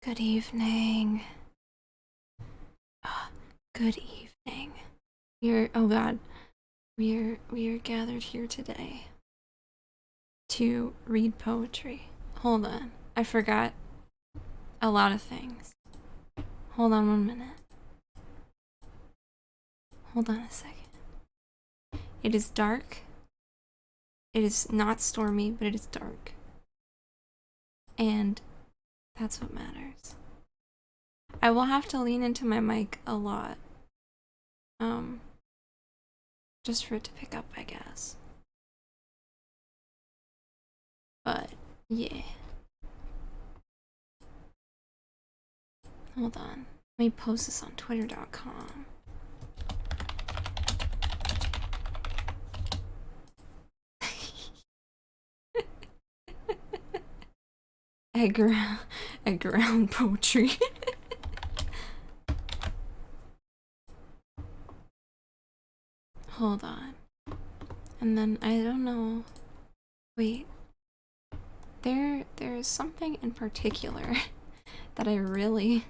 Good evening. Good evening. Oh god. We are gathered here today to read poetry. Hold on. I forgot a lot of things. Hold on 1 minute. Hold on a second. It is dark. It is not stormy, but it is dark. And that's what matters. I will have to lean into my mic a lot. Just for it to pick up, I guess. But, yeah. Hold on. Let me post this on twitter.com. Edgar Allan poetry. Hold on. And then I don't know. Wait. There's something in particular that I really,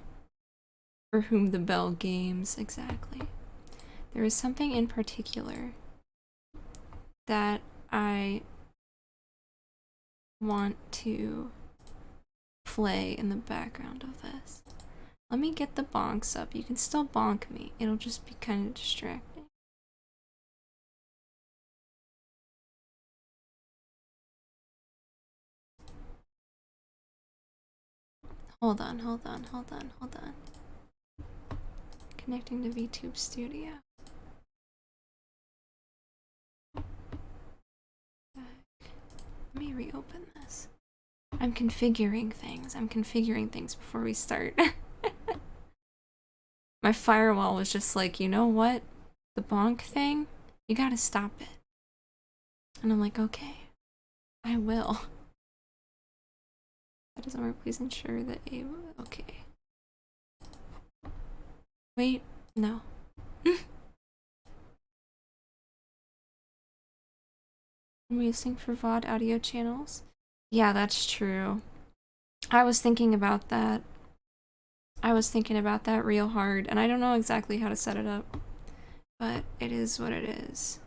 for whom the bell games, exactly. There is something in particular that I want to play in the background of this. Let me get the bonks up. You can still bonk me. It'll just be kind of distracting. Hold on. Connecting to VTube Studio. Let me reopen this. I'm configuring things before we start. My firewall was just like, you know what? The bonk thing? You gotta stop it. And I'm like, okay. I will. That doesn't work. Please ensure that okay. Wait, no. I'm using for VOD audio channels. Yeah, that's true. I was thinking about that. Real hard, and I don't know exactly how to set it up. But it is what it is.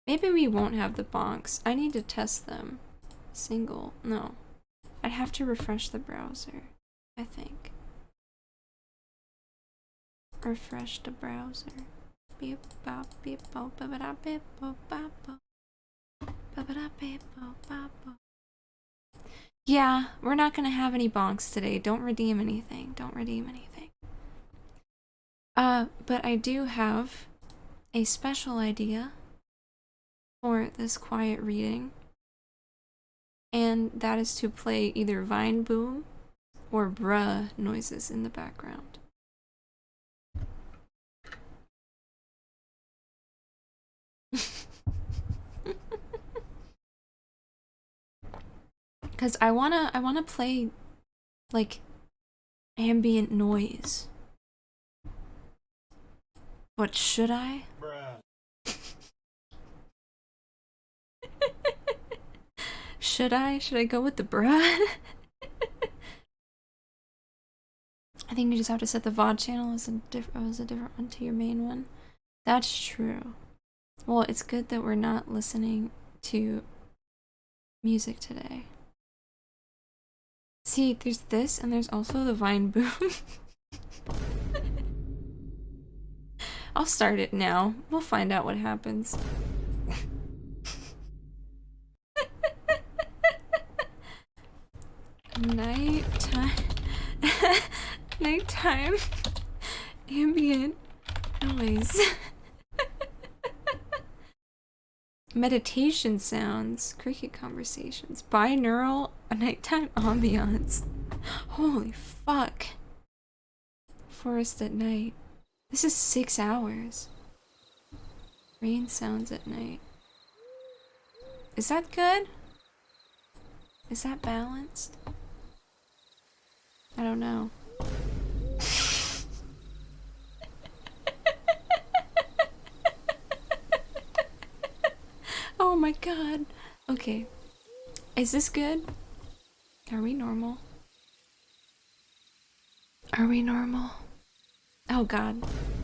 Maybe we won't have the bonks. I need to test them. Single. No. I'd have to refresh the browser, I think. Refresh the browser. Beep bop beep bop ba da beep bop bop bop. Ba da beep bop bop bop. Yeah, we're not gonna have any bonks today. Don't redeem anything. But I do have a special idea for this quiet reading. And that is to play either Vine Boom or bruh noises in the background. Cause I wanna play like ambient noise. But should I? Bruh. Should I go with the bruh? I think you just have to set the VOD channel as a different one to your main one. That's true. Well, it's good that we're not listening to music today. See, there's this and there's also the Vine Boom. I'll start it now. We'll find out what happens. Nighttime ambient noise. Meditation sounds, cricket conversations, binaural nighttime ambiance. Holy fuck. Forest at night. This is 6 hours. Rain sounds at night. Is that good? Is that balanced? I don't know. Oh my god. Okay. Is this good? Are we normal? Are we normal? Oh god.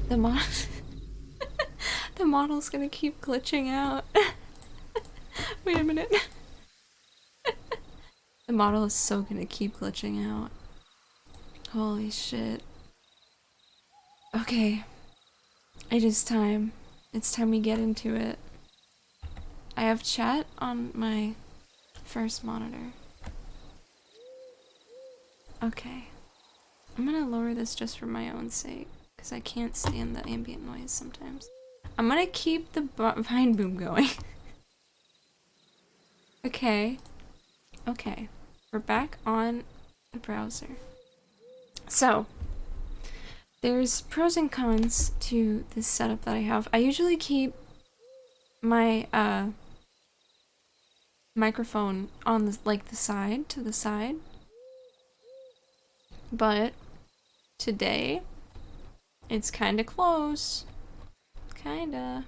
The model the model's gonna keep glitching out. Wait a minute. The model is so gonna keep glitching out. Holy shit. Okay. It is time. It's time we get into it. I have chat on my first monitor. Okay. I'm gonna lower this just for my own sake, because I can't stand the ambient noise sometimes. I'm gonna keep the vine boom going. Okay. Okay. We're back on the browser. So, there's pros and cons to this setup that I have. I usually keep my microphone on the side, to the side. But today it's kind of close. Kinda.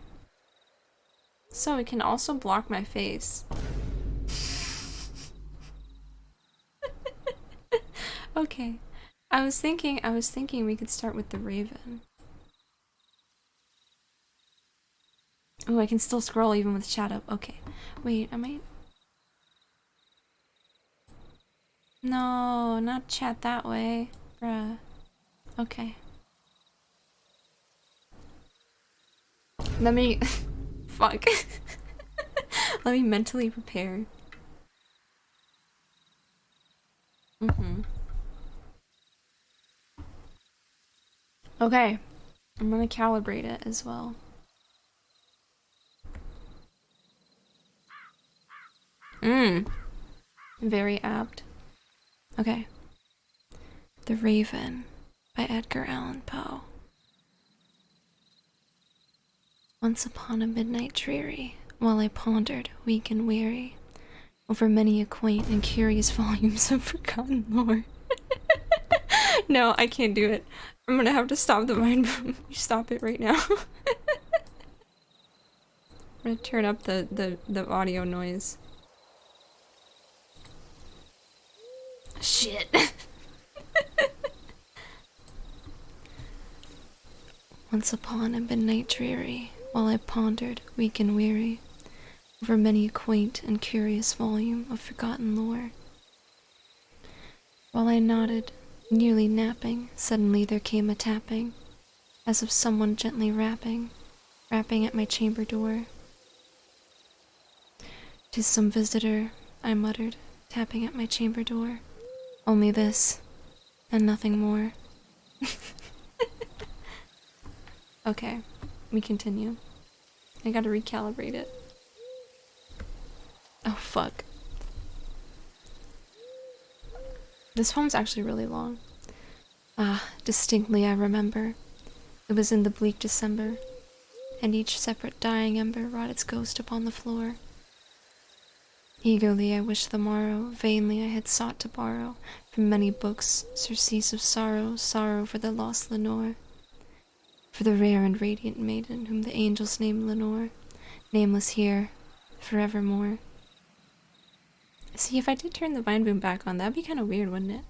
So it can also block my face. Okay. I was thinking we could start with the raven. Oh, I can still scroll even with chat up. Okay. Wait, I might... No, not chat that way. Bruh. Okay. Let me... Fuck. Let me mentally prepare. Okay. I'm gonna calibrate it as well. Very apt. Okay. The Raven by Edgar Allan Poe. Once upon a midnight dreary, while I pondered, weak and weary, over many a quaint and curious volumes of forgotten lore. No, I can't do it. I'm gonna have to stop the mind boom. You stop it right now. I'm gonna turn up the audio noise. Shit. Once upon a midnight dreary, while I pondered, weak and weary, over many a quaint and curious volume of forgotten lore. While I nodded, nearly napping, suddenly there came a tapping, as of someone gently rapping at my chamber door. "'Tis some visitor," I muttered, tapping at my chamber door. "Only this, and nothing more." Okay, we continue. I gotta recalibrate it. Oh, fuck. This poem's actually really long. Distinctly I remember. It was in the bleak December, and each separate dying ember wrought its ghost upon the floor. Eagerly I wished the morrow, vainly I had sought to borrow from many books surcease of sorrow, sorrow for the lost Lenore. For the rare and radiant maiden whom the angels named Lenore, nameless here, forevermore. See, if I did turn the vine boom back on, that'd be kind of weird, wouldn't it?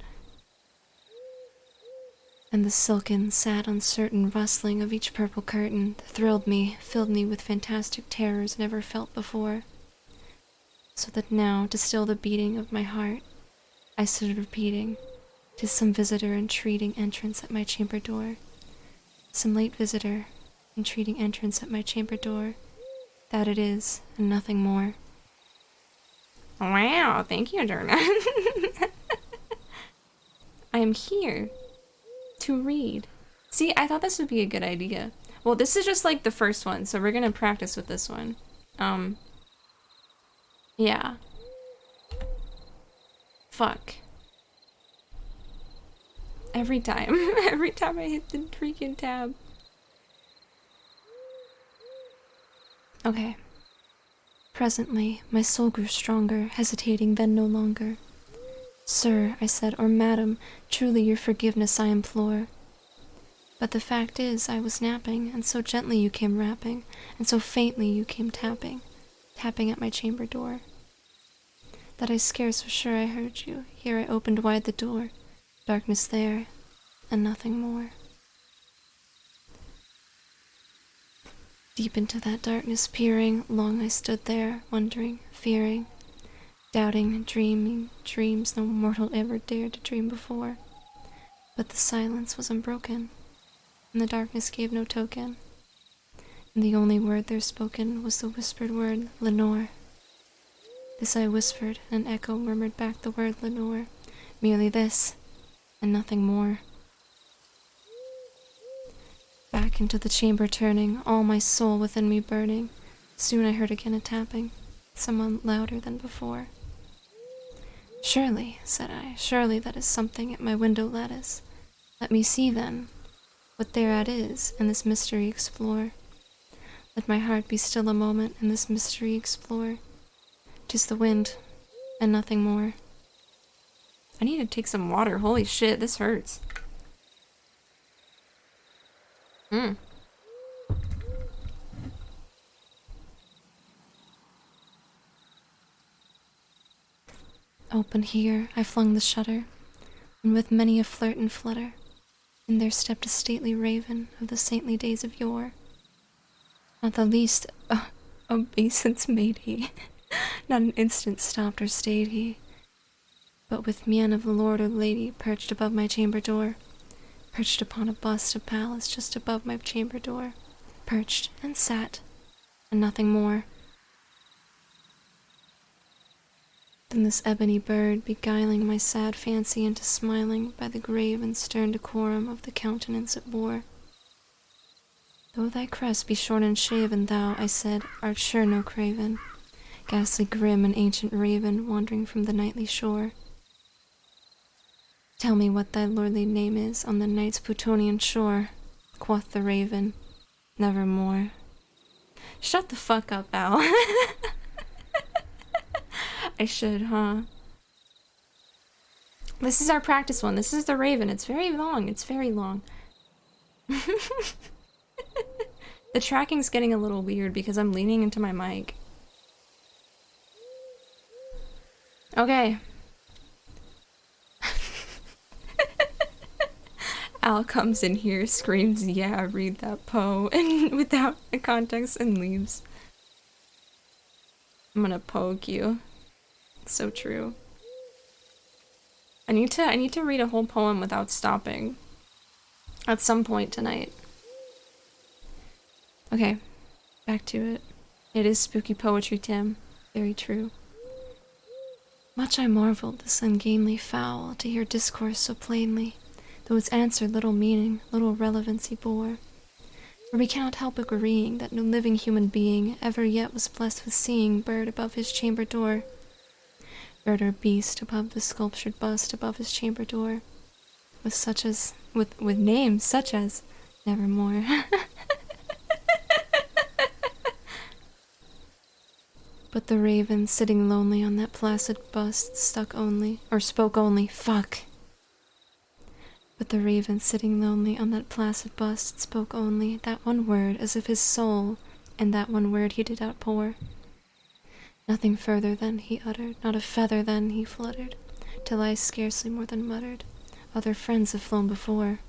And the silken, sad, uncertain rustling of each purple curtain thrilled me, filled me with fantastic terrors never felt before. So that now, to still the beating of my heart, I stood repeating, "'Tis some visitor entreating entrance at my chamber door. Some late visitor entreating entrance at my chamber door. That it is, and nothing more." Wow, thank you, Jordan. I am here to read. See, I thought this would be a good idea. Well, this is just like the first one, so we're gonna practice with this one. Yeah. Fuck. Every time. Every time I hit the freaking tab. Okay. Presently, my soul grew stronger, hesitating then no longer. "Sir," I said, "or madam, truly your forgiveness I implore. But the fact is, I was napping, and so gently you came rapping, and so faintly you came tapping at my chamber door, that I scarce was sure I heard you. Here I opened wide the door. Darkness there, and nothing more. Deep into that darkness peering, long I stood there, wondering, fearing, doubting, dreaming dreams no mortal ever dared to dream before. But the silence was unbroken, and the darkness gave no token, and the only word there spoken was the whispered word, Lenore. This I whispered, and an echo murmured back the word Lenore, merely this, and nothing more. Back into the chamber turning, all my soul within me burning. Soon I heard again a tapping, someone louder than before. Surely, said I, surely that is something at my window lattice. Let me see, then, what thereat is, and this mystery explore. Let my heart be still a moment, and this mystery explore. 'Tis the wind, and nothing more. I need to take some water. Holy shit, this hurts. Open here, I flung the shutter, and with many a flirt and flutter, in there stepped a stately raven of the saintly days of yore. Not the least obeisance made he, not an instant stopped or stayed he, but with mien of the lord or lady perched above my chamber door, perched upon a bust of Pallas just above my chamber door, perched and sat, and nothing more. Then this ebony bird, beguiling my sad fancy into smiling by the grave and stern decorum of the countenance it bore. Though thy crest be short and shaven, thou, I said, art sure no craven, ghastly grim and ancient raven, wandering from the nightly shore. Tell me what thy lordly name is on the night's Plutonian shore, quoth the raven, nevermore. Shut the fuck up, Al. I should, huh? This is our practice one. This is the raven. It's very long. It's very long. The tracking's getting a little weird because I'm leaning into my mic. Okay. Al comes in here, screams, yeah, read that Poe, and without a context, and leaves. I'm gonna poke you. It's so true. I need to read a whole poem without stopping. At some point tonight. Okay, back to it. It is spooky poetry, Tim. Very true. Much I marveled this ungainly fowl to hear discourse so plainly, though its answer little meaning, little relevancy bore. For we cannot help agreeing that no living human being ever yet was blessed with seeing bird above his chamber door. Bird or beast above the sculptured bust above his chamber door, with names such as Nevermore. But the raven sitting lonely on that placid bust spoke only, fuck. But the raven sitting lonely on that placid bust spoke only that one word, as if his soul in that one word he did outpour. Nothing further then he uttered, not a feather then he fluttered, till I scarcely more than muttered, other friends have flown before.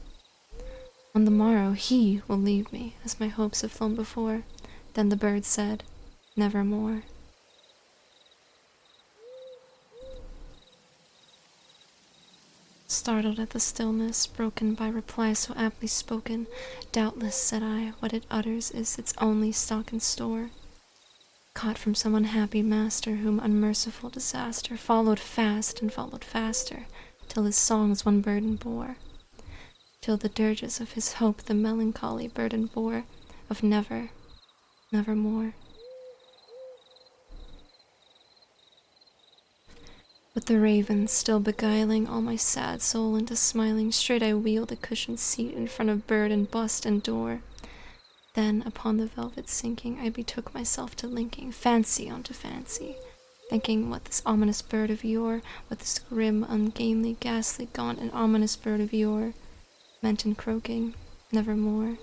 On the morrow he will leave me, as my hopes have flown before. Then the bird said, nevermore. Startled at the stillness, broken by reply so aptly spoken, doubtless, said I, what it utters is its only stock and store. Caught from some unhappy master, whom unmerciful disaster followed fast and followed faster, till his songs one burden bore. Till the dirges of his hope the melancholy burden bore, of never, nevermore. But the raven, still beguiling all my sad soul into smiling, straight I wheeled a cushioned seat in front of bird and bust and door. Then, upon the velvet sinking, I betook myself to linking fancy onto fancy, thinking what this ominous bird of yore, what this grim, ungainly, ghastly, gaunt, and ominous bird of yore meant in croaking, nevermore.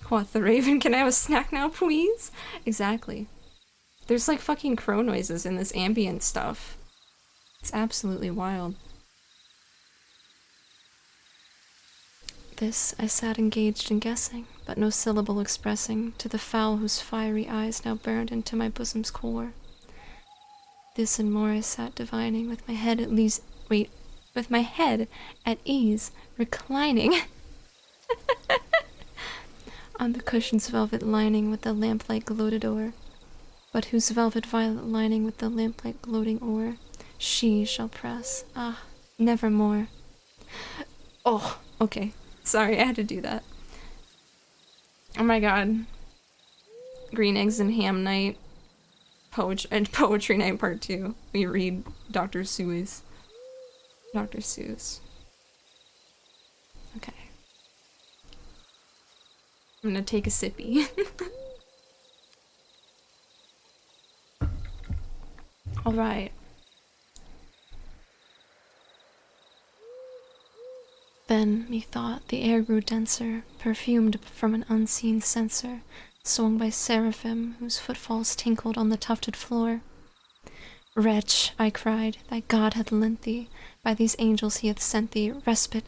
Quoth the raven, can I have a snack now, please? Exactly. There's like fucking crow noises in this ambient stuff. It's absolutely wild. This I sat engaged in guessing, but no syllable expressing to the fowl whose fiery eyes now burned into my bosom's core. This and more I sat divining, with my head at ease, with my head at ease, reclining on the cushion's velvet lining with the lamplight gloated o'er, but whose velvet violet lining with the lamplight gloating o'er, she shall press, ah, nevermore. Oh, okay. Sorry, I had to do that. Oh my god. Green Eggs and Ham Night. Poetry Night Part 2. We read Dr. Seuss. Dr. Seuss. Okay. I'm gonna take a sippy. Alright. Then, methought, the air grew denser, perfumed from an unseen censer, swung by seraphim whose footfalls tinkled on the tufted floor. Wretch, I cried, thy God hath lent thee, by these angels he hath sent thee, respite,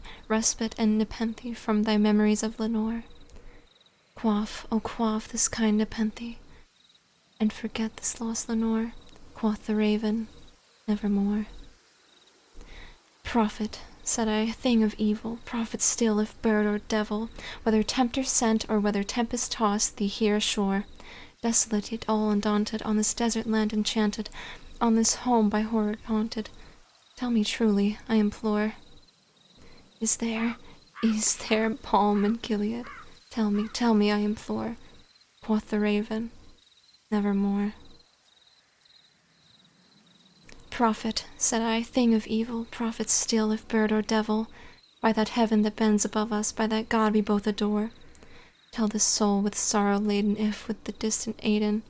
and nepenthe from thy memories of Lenore. Quaff, oh quaff this kind nepenthe, and forget this lost Lenore, quoth the raven, nevermore. Prophet, said I, thing of evil, prophet still if bird or devil, whether tempter sent or whether tempest tossed thee here ashore, desolate yet all undaunted, on this desert land enchanted, on this home by horror haunted, tell me truly, I implore, is there balm in Gilead? Tell me, I implore, quoth the raven, nevermore. Prophet, said I, thing of evil, prophet still if bird or devil, by that heaven that bends above us, by that God we both adore, tell this soul with sorrow laden if within the distant Aiden,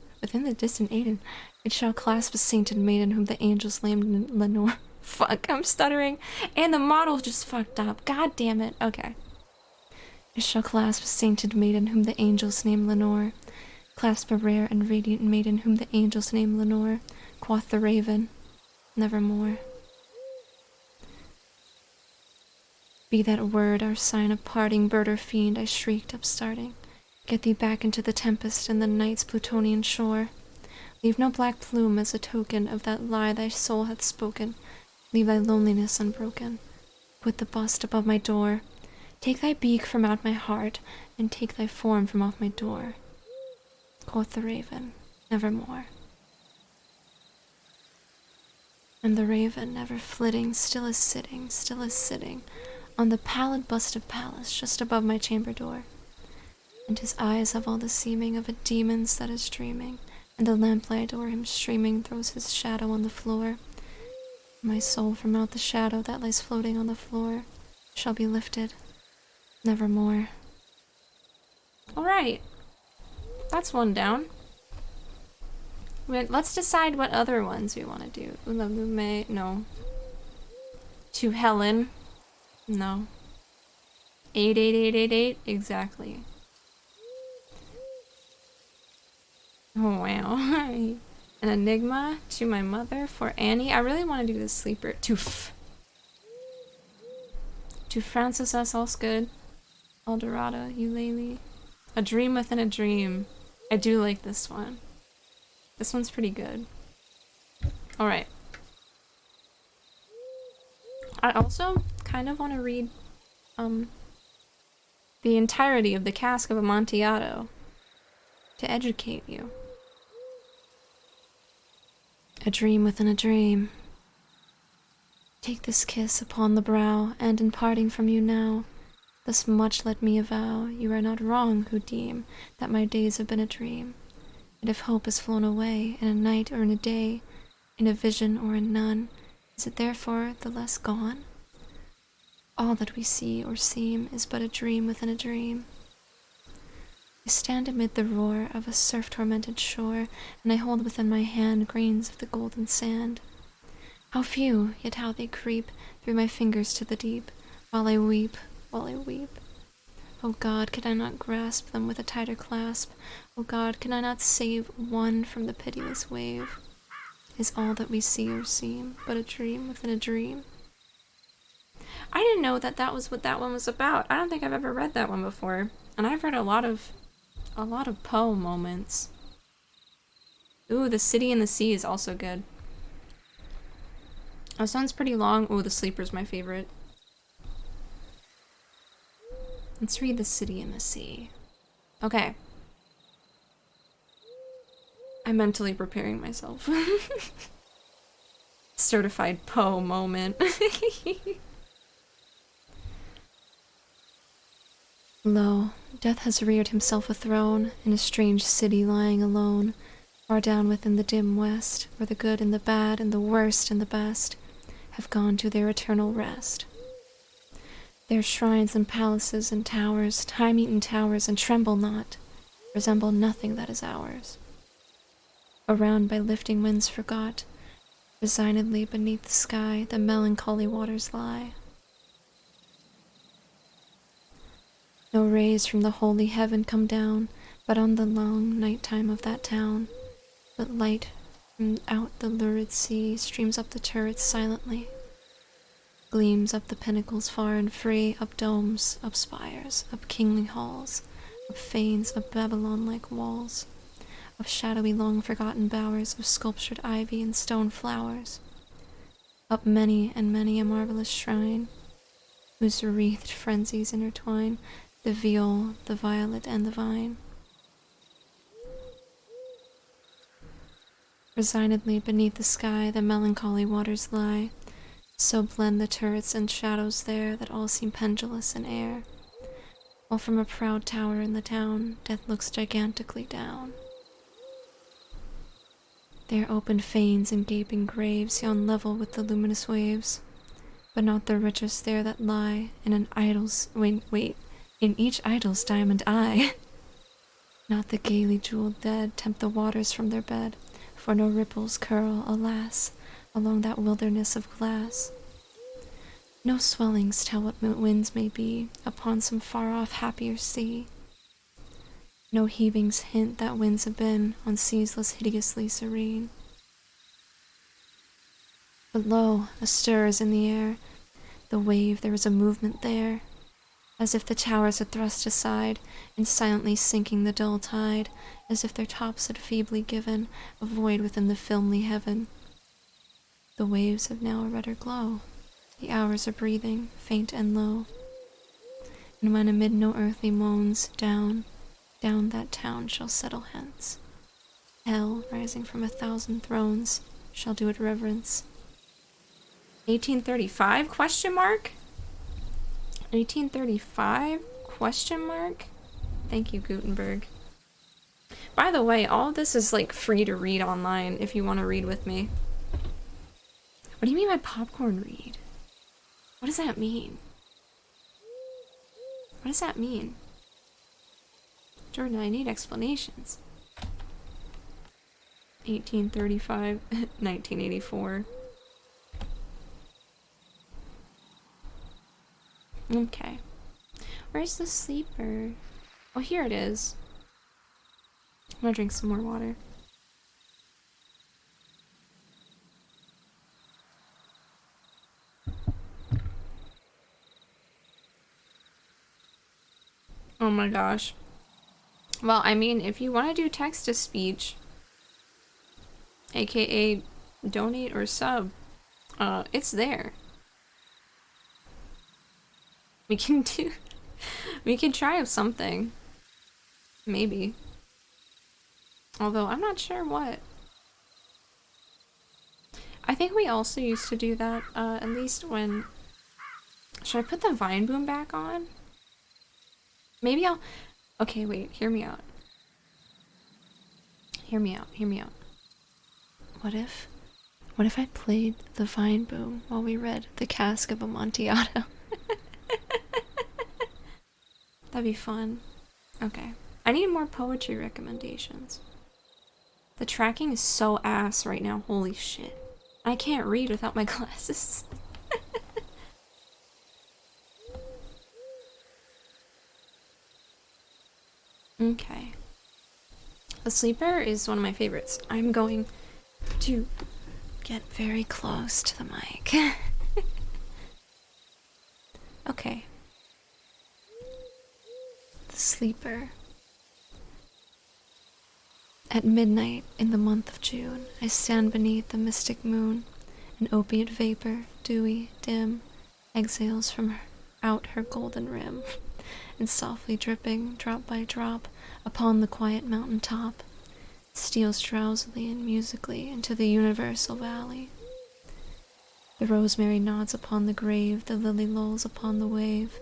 it shall clasp a sainted maiden whom the angels named Lenore. Fuck, I'm stuttering, and the model just fucked up. God damn it. Okay. It shall clasp a sainted maiden whom the angels name Lenore, clasp a rare and radiant maiden whom the angels name Lenore, quoth the raven, nevermore. Be that word our sign of parting, bird or fiend, I shrieked, upstarting. Get thee back into the tempest and the night's Plutonian shore. Leave no black plume as a token of that lie thy soul hath spoken. Leave thy loneliness unbroken. Put the bust above my door. Take thy beak from out my heart, and take thy form from off my door. Quoth the raven, nevermore. And the raven, never flitting, still is sitting, on the pallid bust of Pallas, just above my chamber door. And his eyes have all the seeming of a demon's that is dreaming, and the lamplight o'er him streaming throws his shadow on the floor. My soul from out the shadow that lies floating on the floor shall be lifted, nevermore. Alright, that's one down. Let's decide what other ones we want to do. Ula Lume, no. To Helen, no. 88888, exactly. Oh wow. An enigma to my mother for Annie. I really want to do this sleeper. To Francis S. Allsgood. Eldorado, Eulalie. A dream within a dream. I do like this one. This one's pretty good. Alright. I also kind of want to read the entirety of the Cask of Amontillado to educate you. A dream within a dream. Take this kiss upon the brow, and in parting from you now, thus much let me avow, you are not wrong who deem that my days have been a dream. And if hope has flown away, in a night or in a day, in a vision or in none, is it therefore the less gone? All that we see or seem is but a dream within a dream. I stand amid the roar of a surf-tormented shore, and I hold within my hand grains of the golden sand. How few, yet how they creep through my fingers to the deep, while I weep, Oh God, could I not grasp them with a tighter clasp? Oh God, could I not save one from the pitiless wave? Is all that we see or seem but a dream within a dream? I didn't know that that was what that one was about. I don't think I've ever read that one before. And I've read a lot of Poe moments. Ooh, The City in the Sea is also good. Oh, sounds pretty long. Ooh, The Sleeper's my favorite. Let's read The City in the Sea. Okay. I'm mentally preparing myself. Certified Poe moment. Lo, death has reared himself a throne in a strange city lying alone, far down within the dim west, where the good and the bad and the worst and the best have gone to their eternal rest. Their shrines and palaces and towers, time-eaten towers, and tremble not, resemble nothing that is ours. Around by lifting winds forgot, resignedly beneath the sky, the melancholy waters lie. No rays from the holy heaven come down, but on the long night time of that town. But light from out the lurid sea streams up the turrets silently, gleams up the pinnacles far and free, up domes, up spires, up kingly halls, up fanes, up Babylon-like walls, up shadowy long-forgotten bowers of sculptured ivy and stone flowers, up many and many a marvelous shrine, whose wreathed frenzies intertwine the viol, the violet, and the vine. Resignedly beneath the sky the melancholy waters lie, so blend the turrets and shadows there that all seem pendulous in air, while from a proud tower in the town death looks gigantically down. There open fanes and gaping graves yawn level with the luminous waves, but not the richest there that lie in an idol's in each idol's diamond eye. Not the gaily jeweled dead tempt the waters from their bed, for no ripples curl, alas, along that wilderness of glass. No swellings tell what winds may be upon some far-off happier sea. No heavings hint that winds have been on seas less hideously serene. But lo, a stir is in the air, the wave, there is a movement there, as if the towers had thrust aside, and silently sinking the dull tide, as if their tops had feebly given a void within the filmy heaven. The waves have now a redder glow, the hours are breathing, faint and low, and when amid no earthly moans, down that town shall settle hence. Hell, rising from 1,000 thrones, shall do it reverence. 1835? Question mark? 1835? Question mark? Thank you, Gutenberg. By the way, all of this is like free to read online if you want to read with me. What do you mean by popcorn read? What does that mean? What does that mean? Jordan, I need explanations. 1835, 1984. Okay. Where's the sleeper? Oh, here it is. I'm gonna drink some more water. Oh my gosh. Well, I mean, if you want to do text-to-speech, aka donate or sub, it's there. We can try something. Maybe. Although, I'm not sure what. I think we also used to do that, at least when... Should I put the vine boom back on? Maybe I'll... Okay, wait, hear me out. Hear me out, hear me out. What if I played the vine boom while we read The Cask of Amontillado? That'd be fun. Okay. I need more poetry recommendations. The tracking is so ass right now, holy shit. I can't read without my glasses. Okay. The sleeper is one of my favorites. I'm going to get very close to the mic. Okay. The Sleeper. At midnight in the month of June, I stand beneath the mystic moon. An opiate vapor, dewy, dim, exhales from out her golden rim, and softly dripping, drop by drop, upon the quiet mountain top, steals drowsily and musically into the universal valley. The rosemary nods upon the grave, the lily lolls upon the wave.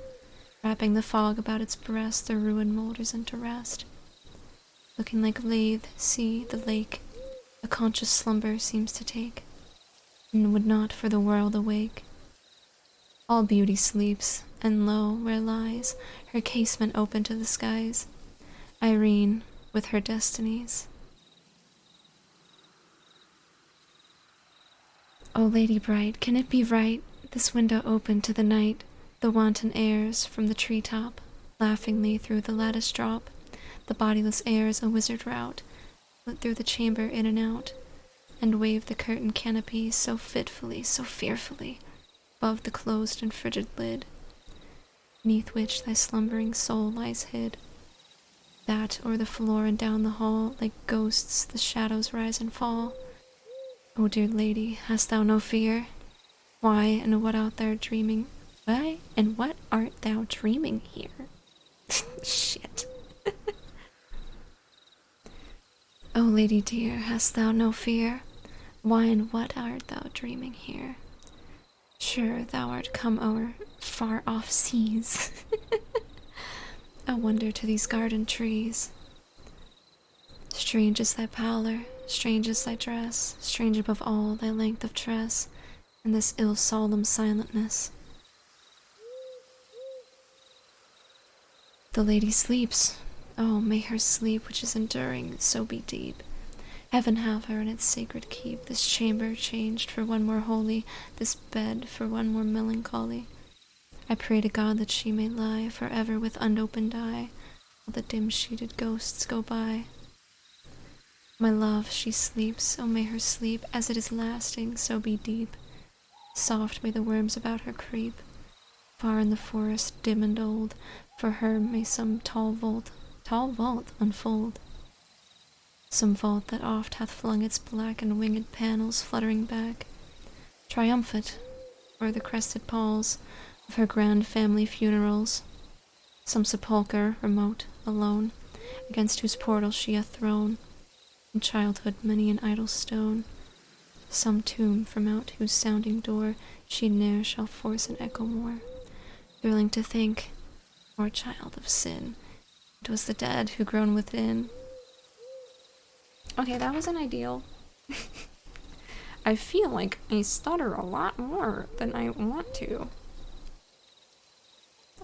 Wrapping the fog about its breast, the ruin moulders into rest. Looking like a lathe sea, the lake, a conscious slumber seems to take, and would not for the world awake. All beauty sleeps, and lo, where lies her casement open to the skies, Irene with her destinies. O lady bright, can it be right, this window open to the night, the wanton airs from the treetop, laughingly through the lattice drop, the bodiless airs a wizard rout, lit through the chamber in and out, and wave the curtain canopy so fitfully, so fearfully, above the closed and frigid lid, neath which thy slumbering soul lies hid, that o'er the floor and down the hall, like ghosts the shadows rise and fall. O dear lady, hast thou no fear? Why, and what art thou dreaming? Why, and what art thou dreaming here? Shit. O lady dear, hast thou no fear? Why, and what art thou dreaming here? Sure thou art come o'er far off seas, a wonder to these garden trees. Strange is thy pallor, strange is thy dress, strange above all thy length of tress, and this ill solemn silentness. The lady sleeps. Oh, may her sleep which is enduring so be deep. Heaven have her in its sacred keep, this chamber changed for one more holy, this bed for one more melancholy. I pray to God that she may lie forever with unopened eye, while the dim-sheeted ghosts go by. My love, she sleeps, oh may her sleep, as it is lasting, so be deep. Soft may the worms about her creep, far in the forest, dim and old, for her may some tall vault unfold. Some vault that oft hath flung its black and winged panels fluttering back, triumphant, o'er the crested palls of her grand family funerals. Some sepulchre, remote, alone, against whose portal she hath thrown, in childhood many an idle stone. Some tomb from out whose sounding door she ne'er shall force an echo more. Thrilling to think, poor child of sin, it was the dead who groan within. Okay, that wasn't ideal. I feel like I stutter a lot more than I want to.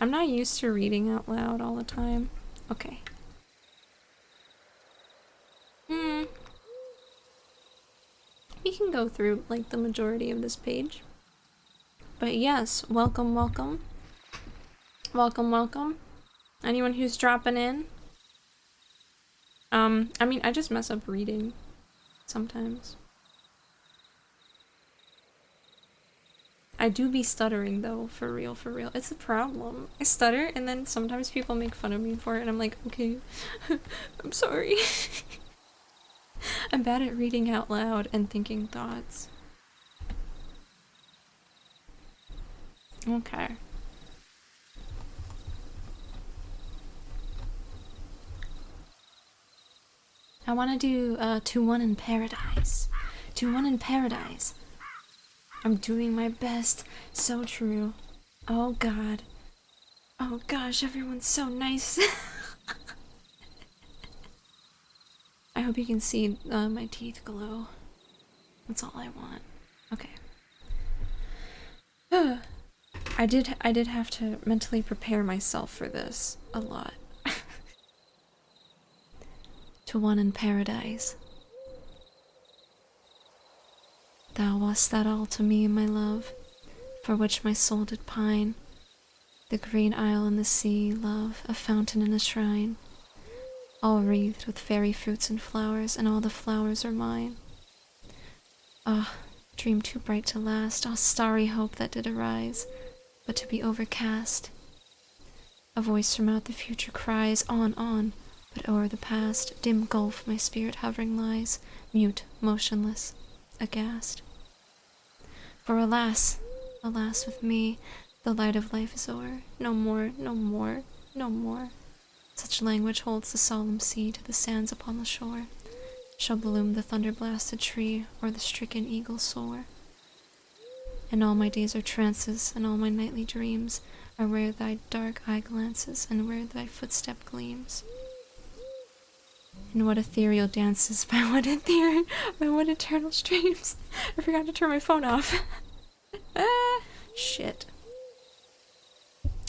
I'm not used to reading out loud all the time. Okay. We can go through, like, the majority of this page. But yes, welcome, welcome. Welcome, welcome. Anyone who's dropping in. I mean, I just mess up reading sometimes. I do be stuttering though, for real, for real. It's a problem. I stutter and then sometimes people make fun of me for it and I'm like, okay, I'm sorry. I'm bad at reading out loud and thinking thoughts. Okay. I want to do 2-1 in Paradise. 2-1 in Paradise. I'm doing my best. So true. Oh god. Oh gosh, everyone's so nice. I hope you can see my teeth glow. That's all I want. Okay. I did have to mentally prepare myself for this a lot. 2-1 in Paradise. Thou wast that all to me, my love, for which my soul did pine. The green isle and the sea, love, a fountain and a shrine, all wreathed with fairy fruits and flowers, and all the flowers are mine. Ah, dream too bright to last, ah, starry hope that did arise, but to be overcast. A voice from out the future cries, on, but o'er the past, dim gulf my spirit hovering lies, mute, motionless, aghast. For alas, alas with me, the light of life is o'er, no more, no more, no more. Such language holds the solemn sea to the sands upon the shore, shall bloom the thunder-blasted tree, or the stricken eagle soar. And all my days are trances, and all my nightly dreams are where thy dark eye glances, and where thy footstep gleams. And what ethereal dances, by what eternal streams. I forgot to turn my phone off. Shit.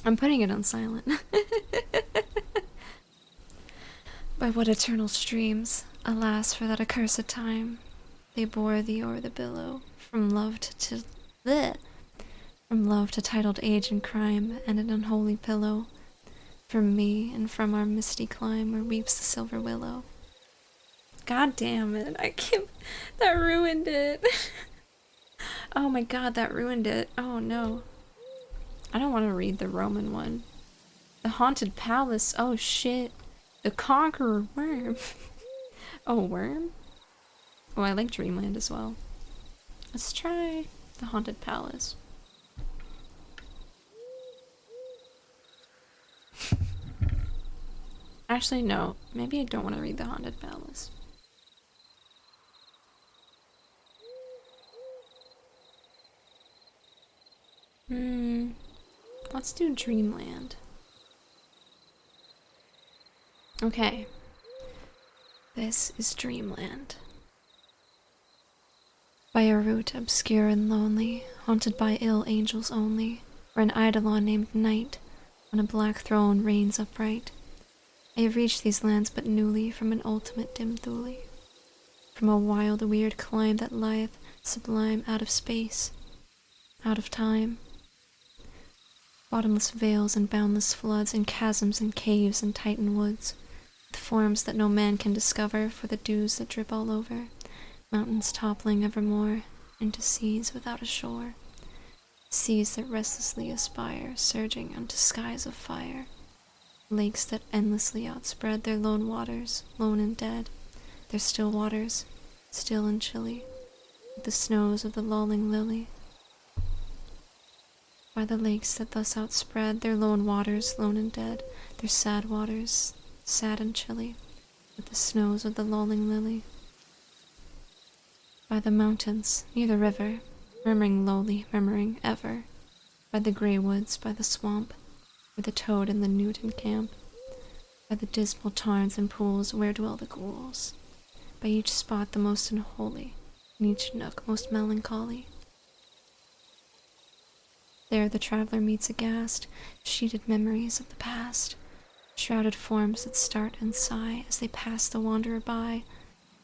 I'm putting it on silent. By what eternal streams, alas for that accursed time, they bore thee o'er the billow, from love to bleh, from love to titled age and crime, and an unholy pillow, from me and from our misty clime where weeps the silver willow. God damn it, I can't, that ruined it. Oh my god, that ruined it. Oh no. I don't want to read the Roman one. The Haunted Palace, oh shit. The Conqueror Worm. Oh, Worm? Oh, I like Dreamland as well. Let's try the Haunted Palace. Actually, no. Maybe I don't want to read the Haunted Palace. Let's do Dreamland. Okay. This is Dreamland. By a route obscure and lonely, haunted by ill angels only, where an eidolon named Night on a black throne reigns upright. I have reached these lands but newly from an ultimate dim thule, from a wild, weird clime that lieth sublime out of space, out of time. Bottomless vales and boundless floods, and chasms and caves and titan woods, with forms that no man can discover for the dews that drip all over, mountains toppling evermore into seas without a shore, seas that restlessly aspire, surging unto skies of fire, lakes that endlessly outspread their lone waters, lone and dead, their still waters, still and chilly, with the snows of the lolling lily. By the lakes that thus outspread their lone waters, lone and dead, their sad waters, sad and chilly, with the snows of the lolling lily. By the mountains, near the river, murmuring lowly, murmuring ever, by the grey woods, by the swamp, where the toad and the newt encamp, by the dismal tarns and pools where dwell the ghouls, by each spot the most unholy, in each nook most melancholy. There the traveler meets aghast, sheeted memories of the past, shrouded forms that start and sigh as they pass the wanderer by,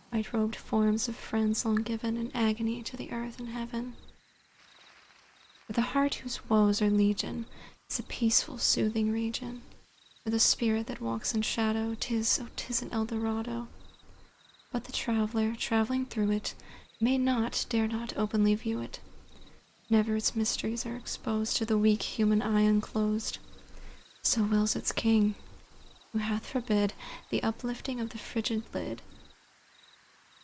white-robed forms of friends long given in agony to the earth and heaven. For the heart whose woes are legion is a peaceful, soothing region. For the spirit that walks in shadow, 'tis an Eldorado. But the traveler, traveling through it, may not, dare not openly view it. Never its mysteries are exposed to the weak human eye unclosed. So wills its king, who hath forbid the uplifting of the frigid lid.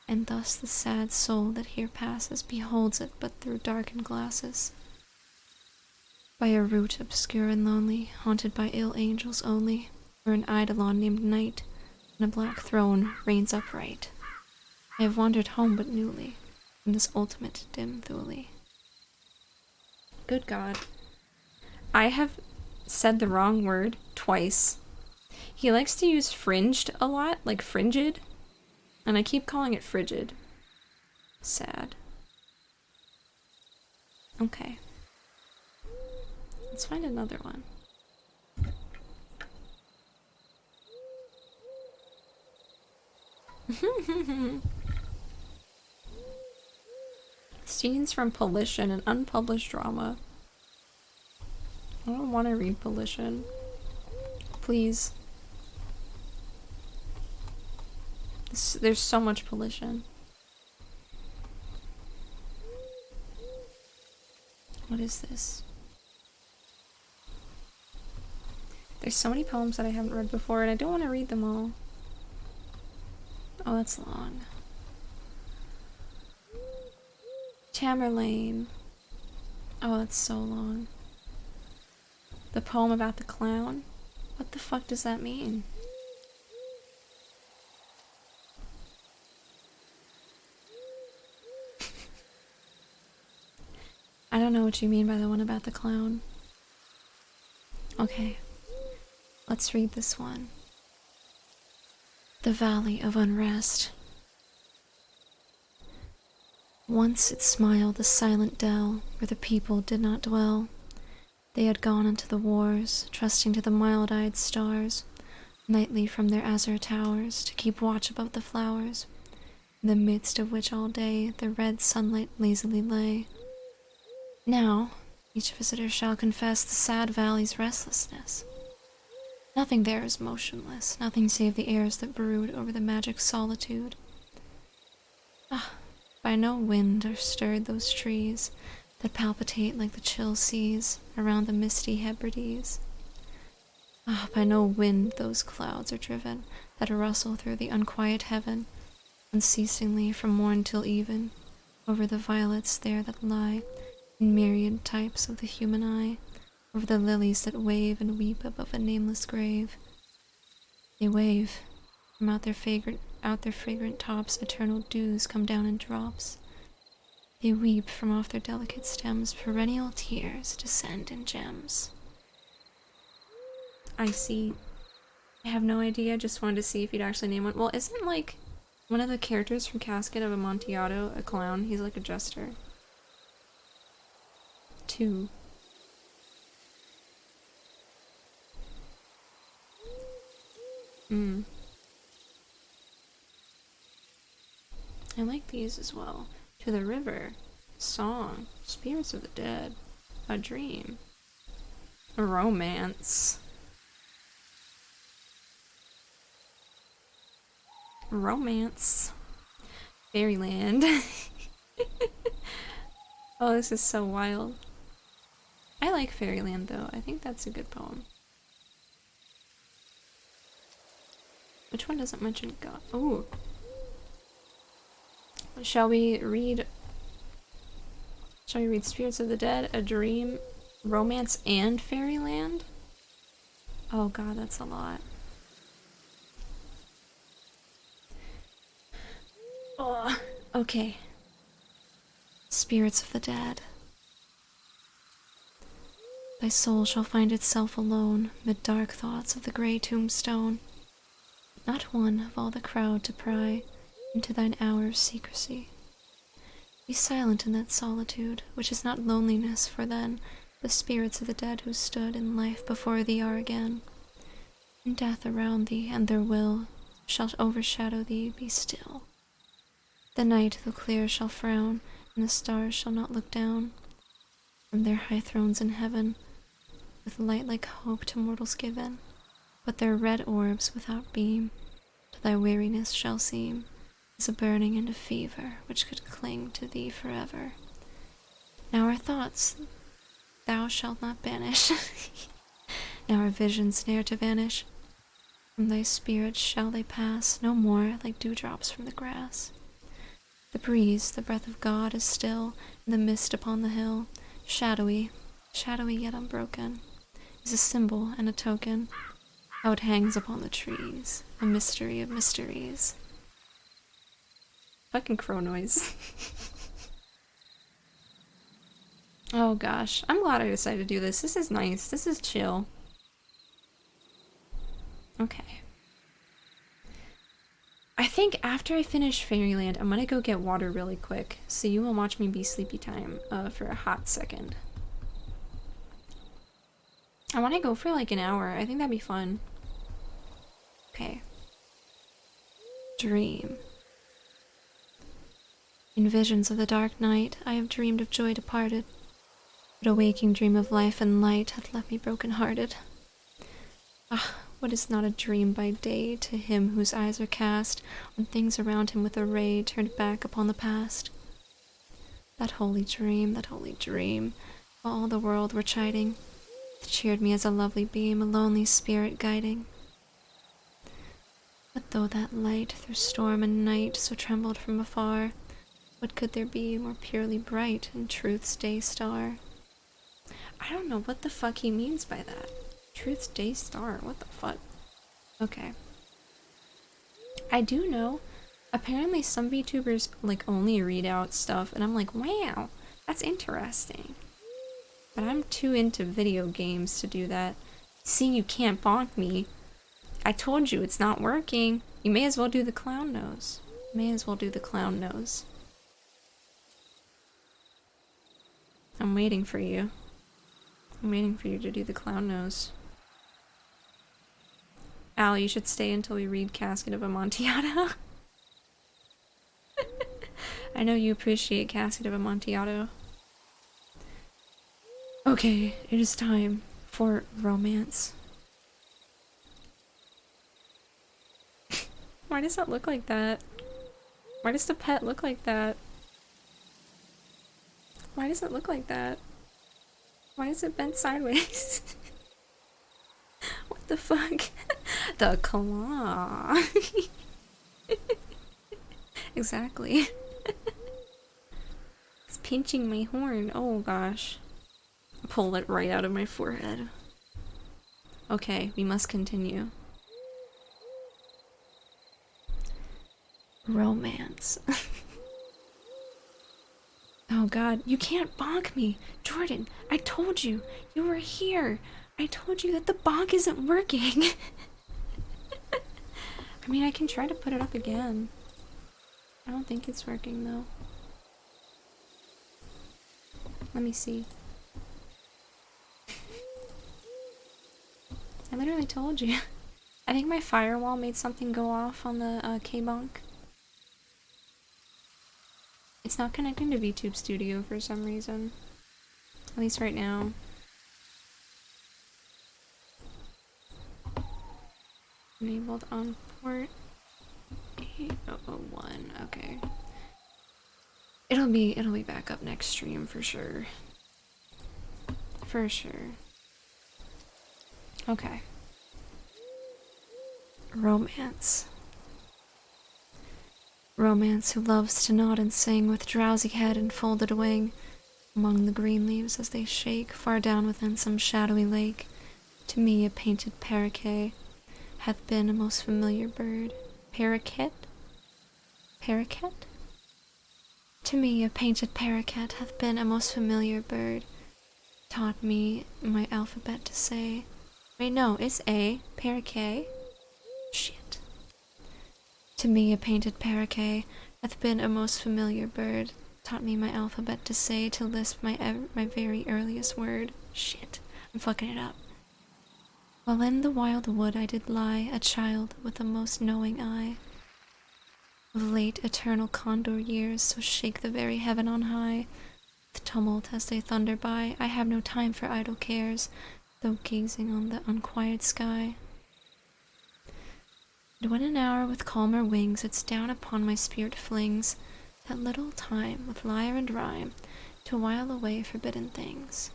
And thus the sad soul that here passes beholds it but through darkened glasses. By a route obscure and lonely, haunted by ill angels only, where an eidolon named Night on a black throne reigns upright. I have wandered home but newly from this ultimate dim thule. Good God. I have said the wrong word twice. He likes to use fringed a lot, like fringid, and I keep calling it frigid. Sad. Okay. Let's find another one. Scenes from Polition, an unpublished drama. I don't want to read Polition. Please. There's so much Polition. What is this? There's so many poems that I haven't read before, and I don't want to read them all. Oh, that's long. Tamerlane. Oh, that's so long. The poem about the clown? What the fuck does that mean? I don't know what you mean by the one about the clown. Okay, let's read this one. The Valley of Unrest. Once it smiled the silent dell where the people did not dwell. They had gone into the wars, trusting to the mild-eyed stars, nightly from their azure towers to keep watch above the flowers, in the midst of which all day the red sunlight lazily lay. Now, each visitor shall confess the sad valley's restlessness. Nothing there is motionless, nothing save the airs that brood over the magic solitude. Ah, by no wind are stirred those trees that palpitate like the chill seas around the misty Hebrides. Ah, by no wind those clouds are driven that rustle through the unquiet heaven, unceasingly from morn till even, over the violets there that lie in myriad types of the human eye, over the lilies that wave and weep above a nameless grave. They wave. From out their fragrant tops eternal dews come down in drops. They weep from off their delicate stems, perennial tears descend in gems. I see. I have no idea, just wanted to see if you'd actually name one. Well, isn't like one of the characters from Casket of Amontillado a clown? He's like a jester. 2. I like these as well. To the river. Song. Spirits of the dead. A dream. A romance. Romance. Fairyland. Oh, this is so wild. I like Fairyland though. I think that's a good poem. Which one doesn't mention God? Ooh. Shall we read Spirits of the Dead, A Dream, Romance, and Fairyland? Oh god, that's a lot. Oh, okay. Spirits of the Dead. Thy soul shall find itself alone mid dark thoughts of the grey tombstone. Not one of all the crowd to pry into thine hour of secrecy. Be silent in that solitude, which is not loneliness, for then the spirits of the dead who stood in life before thee are again. In death around thee, and their will shall overshadow thee, be still. The night, though clear, shall frown, and the stars shall not look down from their high thrones in heaven, with light like hope to mortals given, but their red orbs without beam to thy weariness shall seem as a burning and a fever which could cling to thee forever. Now our thoughts thou shalt not banish, now our visions ne'er to vanish. From thy spirit shall they pass no more like dewdrops from the grass. The breeze, the breath of God, is still in the mist upon the hill, shadowy yet unbroken, is a symbol and a token, how it hangs upon the trees, a mystery of mysteries. Fucking crow noise. Oh gosh, I'm glad I decided to do this. This is nice. This is chill. Okay. I think after I finish Fairyland, I'm gonna go get water really quick, so you will watch me be sleepy time for a hot second. I want to go for like an hour. I think that'd be fun. Okay. Dream. In visions of the dark night, I have dreamed of joy departed, but a waking dream of life and light hath left me broken-hearted. Ah, what is not a dream by day to him whose eyes are cast on things around him with a ray turned back upon the past? That holy dream, while all the world were chiding, cheered me as a lovely beam, a lonely spirit guiding. But though that light through storm and night so trembled from afar, what could there be more purely bright in truth's day star? I don't know what the fuck he means by that. Truth's day star, what the fuck? Okay. I do know, apparently some VTubers like only read out stuff, and I'm like, wow, that's interesting. But I'm too into video games to do that. See, you can't bonk me. I told you it's not working. You may as well do the clown nose. May as well do the clown nose. I'm waiting for you. I'm waiting for you to do the clown nose. Al, you should stay until we read Casket of Amontillado. I know you appreciate Casket of Amontillado. Okay, it is time for romance. Why does that look like that? Why does the pet look like that? Why does it look like that? Why is it bent sideways? What the fuck? The claw. Exactly. It's pinching my horn. Oh gosh. Pull it right out of my forehead. Okay, we must continue. Romance. Oh god, you can't bonk me! Jordan, I told you! You were here! I told you that the bonk isn't working! I mean, I can try to put it up again. I don't think it's working though. Let me see. I literally told you. I think my firewall made something go off on the K-bonk. It's not connecting to VTube Studio for some reason. At least right now. Enabled on port 8001. Okay. It'll be back up next stream for sure. For sure. Okay. Romance. Romance who loves to nod and sing with drowsy head and folded wing among the green leaves as they shake far down within some shadowy lake. To me a painted paroquet hath been a most familiar bird. Paroquet? Paroquet? To me a painted paroquet hath been a most familiar bird. Taught me my alphabet to say. Wait, no, it's A. Paroquet. Shit. To me a painted paroquet hath been a most familiar bird. Taught me my alphabet to say, to lisp my very earliest word. Shit, I'm fucking it up. While in the wild wood I did lie, a child with a most knowing eye. Of late eternal condor years, so shake the very heaven on high. With tumult as they thunder by, I have no time for idle cares, though gazing on the unquiet sky. And when an hour with calmer wings its down upon my spirit flings, that little time with lyre and rhyme to while away forbidden things,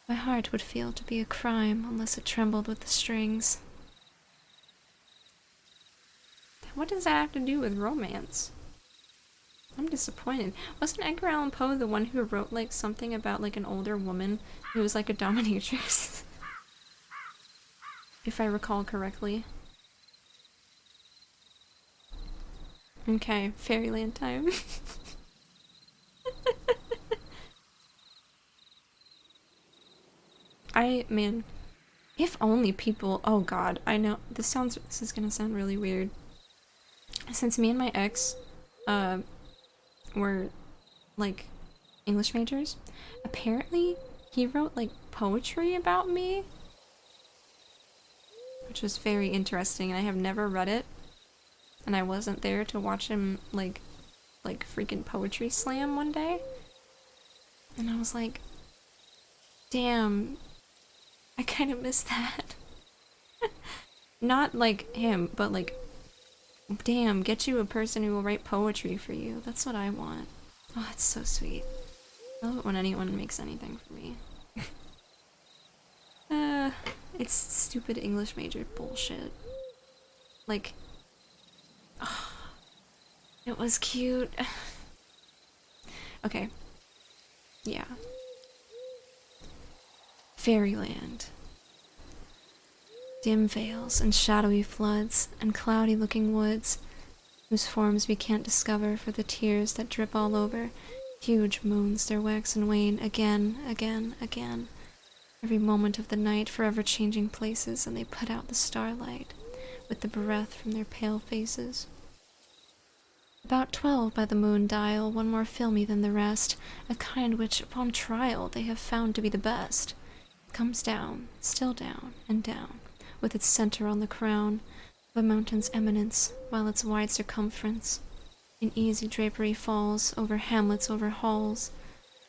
my heart would feel to be a crime unless it trembled with the strings. What does that have to do with romance? I'm disappointed. Wasn't Edgar Allan Poe the one who wrote like something about like an older woman who was like a dominatrix? If I recall correctly. Okay, Fairyland time. Man, if only people, oh god, I know, this is gonna sound really weird. Since me and my ex, were, like, English majors, apparently he wrote, like, poetry about me, which was very interesting, and I have never read it, and I wasn't there to watch him, like freaking poetry slam one day, and I was like, damn, I kind of miss that. Not like him, but like, damn, get you a person who will write poetry for you. That's what I want. Oh, it's so sweet. I love it when anyone makes anything for me. It's stupid English major bullshit. Like, oh, it was cute. Okay, yeah. Fairyland. Dim vales and shadowy floods and cloudy looking woods whose forms we can't discover for the tears that drip all over. Huge moons their wax and wane again, again, again. Every moment of the night forever changing places, and they put out the starlight with the breath from their pale faces. About 12 by the moon dial, one more filmy than the rest, a kind which, upon trial, they have found to be the best. It comes down, still down, and down, with its center on the crown of a mountain's eminence, while its wide circumference in easy drapery falls over hamlets, over halls,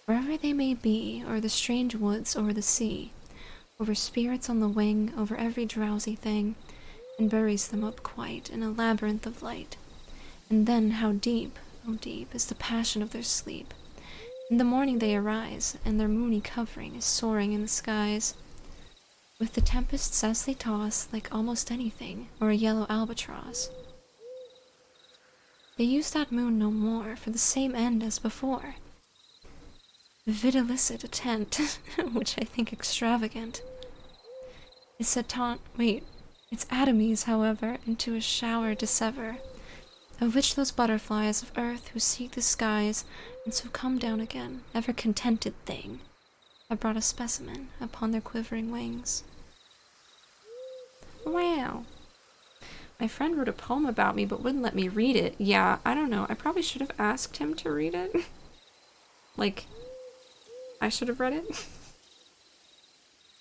wherever they may be, o'er the strange woods, o'er the sea, over spirits on the wing, over every drowsy thing, and buries them up quite in a labyrinth of light. And then how deep, oh deep, is the passion of their sleep. In the morning they arise, and their moony covering is soaring in the skies, with the tempests as they toss, like almost anything, or a yellow albatross. They use that moon no more, for the same end as before. Videlicet a tent, which I think extravagant. Is Satan— wait, it's Adames, however, into a shower dissever, of which those butterflies of earth who seek the skies, and so come down again, ever contented thing, have brought a specimen upon their quivering wings. Wow. My friend wrote a poem about me but wouldn't let me read it. Yeah, I don't know. I probably should have asked him to read it. Like, I should have read it.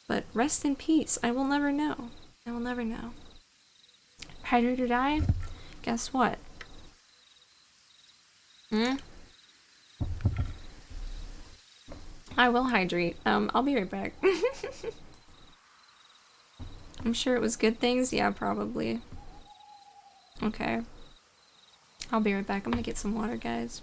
But rest in peace. I will never know. I will never know. Hydrate or die? Guess what? I will hydrate. I'll be right back. I'm sure it was good things. Yeah, probably. Okay. I'll be right back. I'm gonna get some water, guys.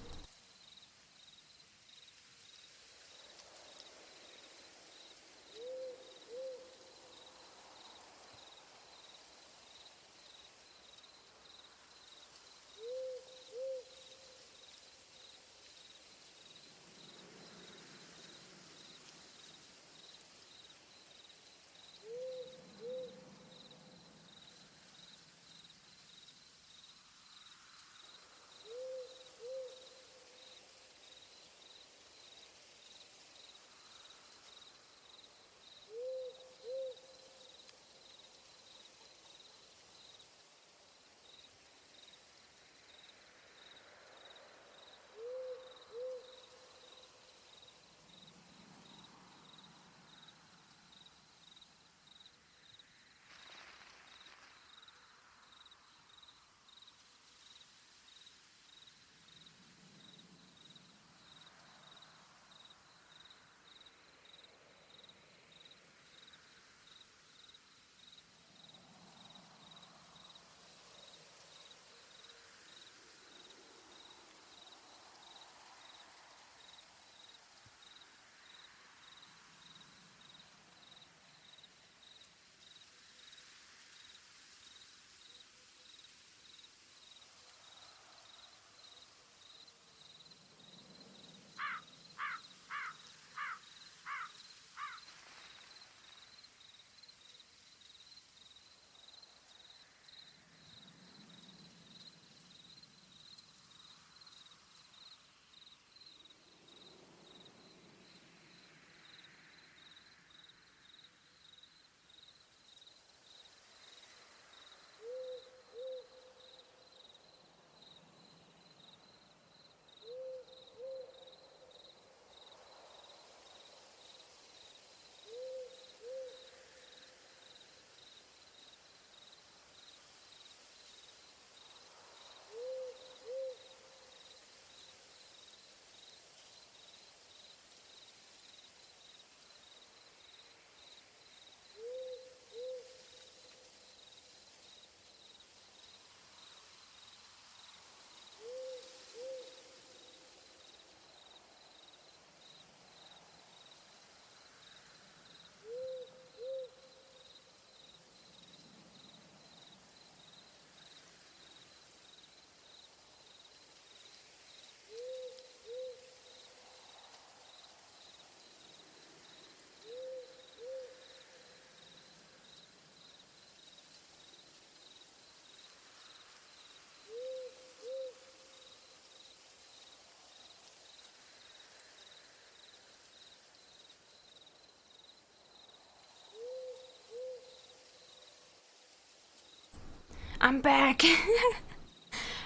I'm back.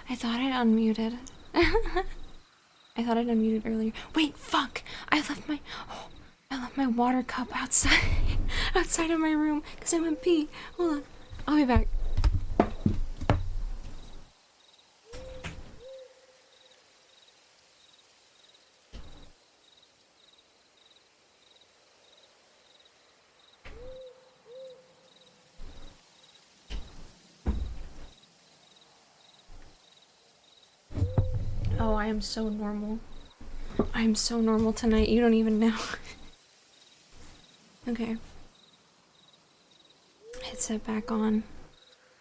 I thought I'd unmuted. I thought I'd unmuted earlier. Wait, fuck! I left my water cup outside outside of my room because I went pee. Hold on. I'll be back. Oh, I am so normal. I am so normal tonight. You don't even know. Okay. Headset back on.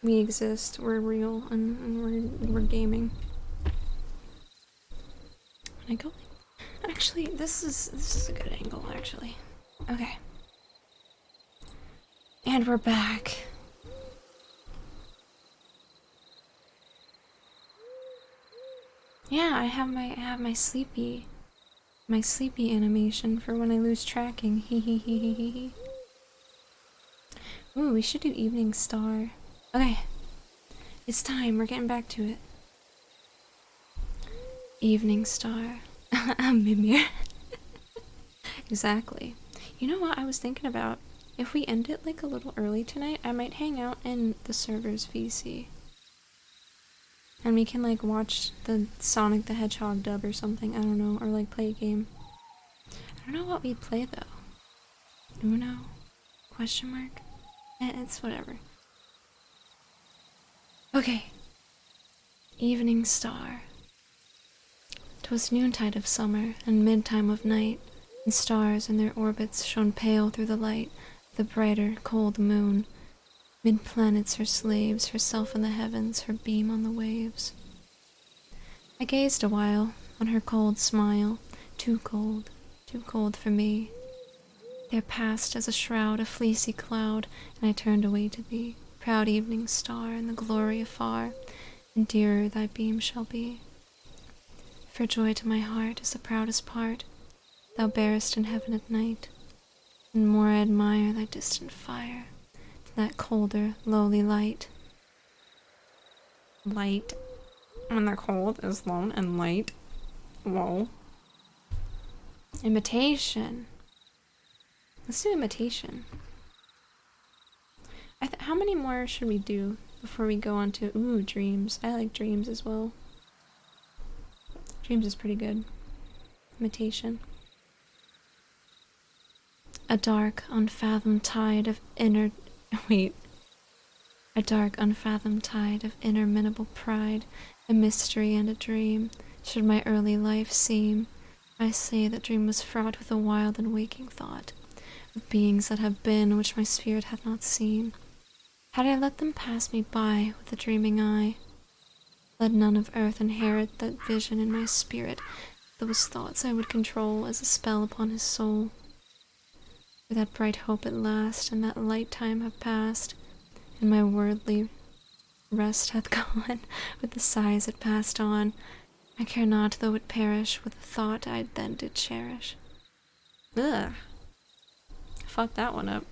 We exist. We're real, and we're gaming. Can I go? Actually, this is a good angle. Actually. Okay. And we're back. Yeah, I have my sleepy animation for when I lose tracking. Hee hee hee hee hee hee. Ooh, we should do Evening Star. Okay. It's time, we're getting back to it. Evening Star. Mimir. Exactly. You know what I was thinking about? If we end it like a little early tonight, I might hang out in the server's VC. And we can like watch the Sonic the Hedgehog dub or something, I don't know, or like play a game. I don't know what we'd play though. Uno? Question mark? It's whatever. Okay. Evening Star. 'Twas noontide of summer, and midtime of night, and stars in their orbits shone pale through the light of the brighter, cold moon. Mid-planets her slaves, herself in the heavens, her beam on the waves. I gazed a while on her cold smile, too cold for me. There passed as a shroud a fleecy cloud, and I turned away to thee, proud evening star, in the glory afar, and dearer thy beam shall be. For joy to my heart is the proudest part thou bearest in heaven at night, and more I admire thy distant fire than that colder, lowly light. Light. When they're cold is lone and light. Whoa. Imitation. Let's do imitation. How many more should we do before we go on to... Ooh, dreams. I like dreams as well. Dreams is pretty good. Imitation. A dark, unfathomed tide of inner... Wait. A dark, unfathomed tide of interminable pride, a mystery and a dream, should my early life seem. I say that dream was fraught with a wild and waking thought, of beings that have been, which my spirit hath not seen. Had I let them pass me by with a dreaming eye, let none of earth inherit that vision in my spirit, those thoughts I would control as a spell upon his soul. For that bright hope at last, and that light time have passed, and my worldly rest hath gone, with the sighs it passed on. I care not though it perish with the thought I then did cherish. Ugh. Fuck that one up.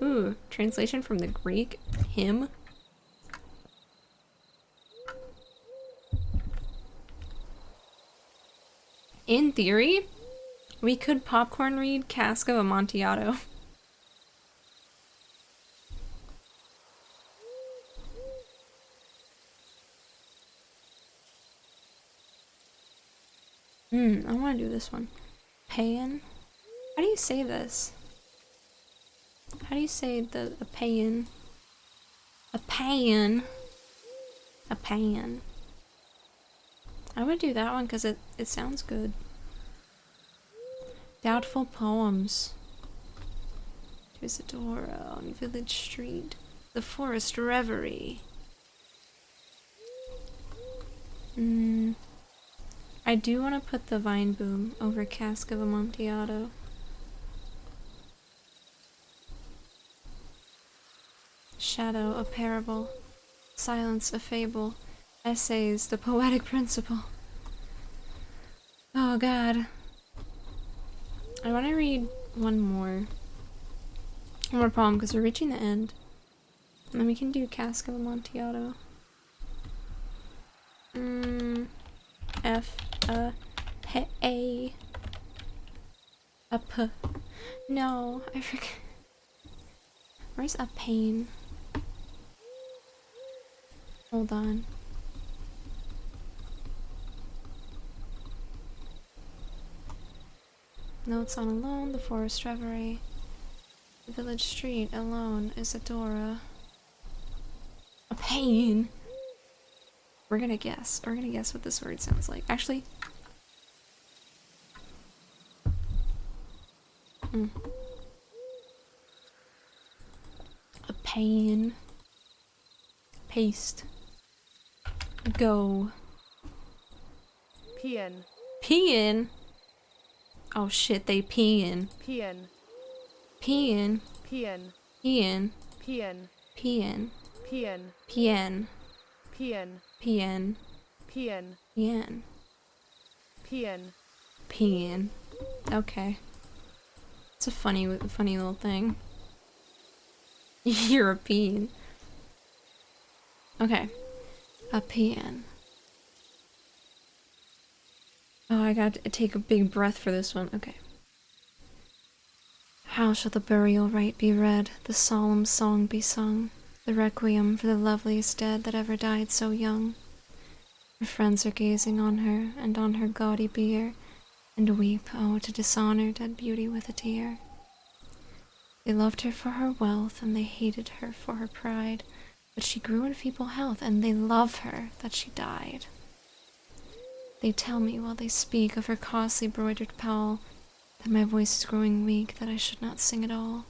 Ooh, translation from the Greek. Him. In theory, we could popcorn read Cask of Amontillado. I want to do this one. Payan? How do you say this? How do you say the payan? A payan. A payan. I would do that one because it sounds good. Doubtful Poems. Isadora on Village Street. The Forest Reverie. I do want to put the Vine Boom over Cask of Amontillado. Shadow, a parable. Silence, a fable. Essays, the poetic principle. Oh god. I want to read one more. One more poem because we're reaching the end. then we can do Cask of Amontillado. F, A. A P. No, I forget. Where's a pain? Hold on. Notes on alone, the forest reverie. The village street alone is Adora. A pain. We're gonna guess. We're gonna guess what this word sounds like. Actually. A pain. Paste. Go. Peeing. Peeing? Oh shit, they peeing. Peeing. Peeing. Peeing. Peeing. Peeing. Peeing. Peeing. Peeing. Peeing. Peeing. Peeing. Peeing. Peeing. Peeing. Okay. It's a funny little thing. European. Okay. A peeing. Oh, I gotta take a big breath for this one. Okay. How shall the burial rite be read, the solemn song be sung, the requiem for the loveliest dead that ever died so young? Her friends are gazing on her, and on her gaudy bier, and weep, oh, to dishonor dead beauty with a tear. They loved her for her wealth, and they hated her for her pride, but she grew in feeble health, and they love her that she died. They tell me while they speak of her costly broidered pall, that my voice is growing weak, that I should not sing at all,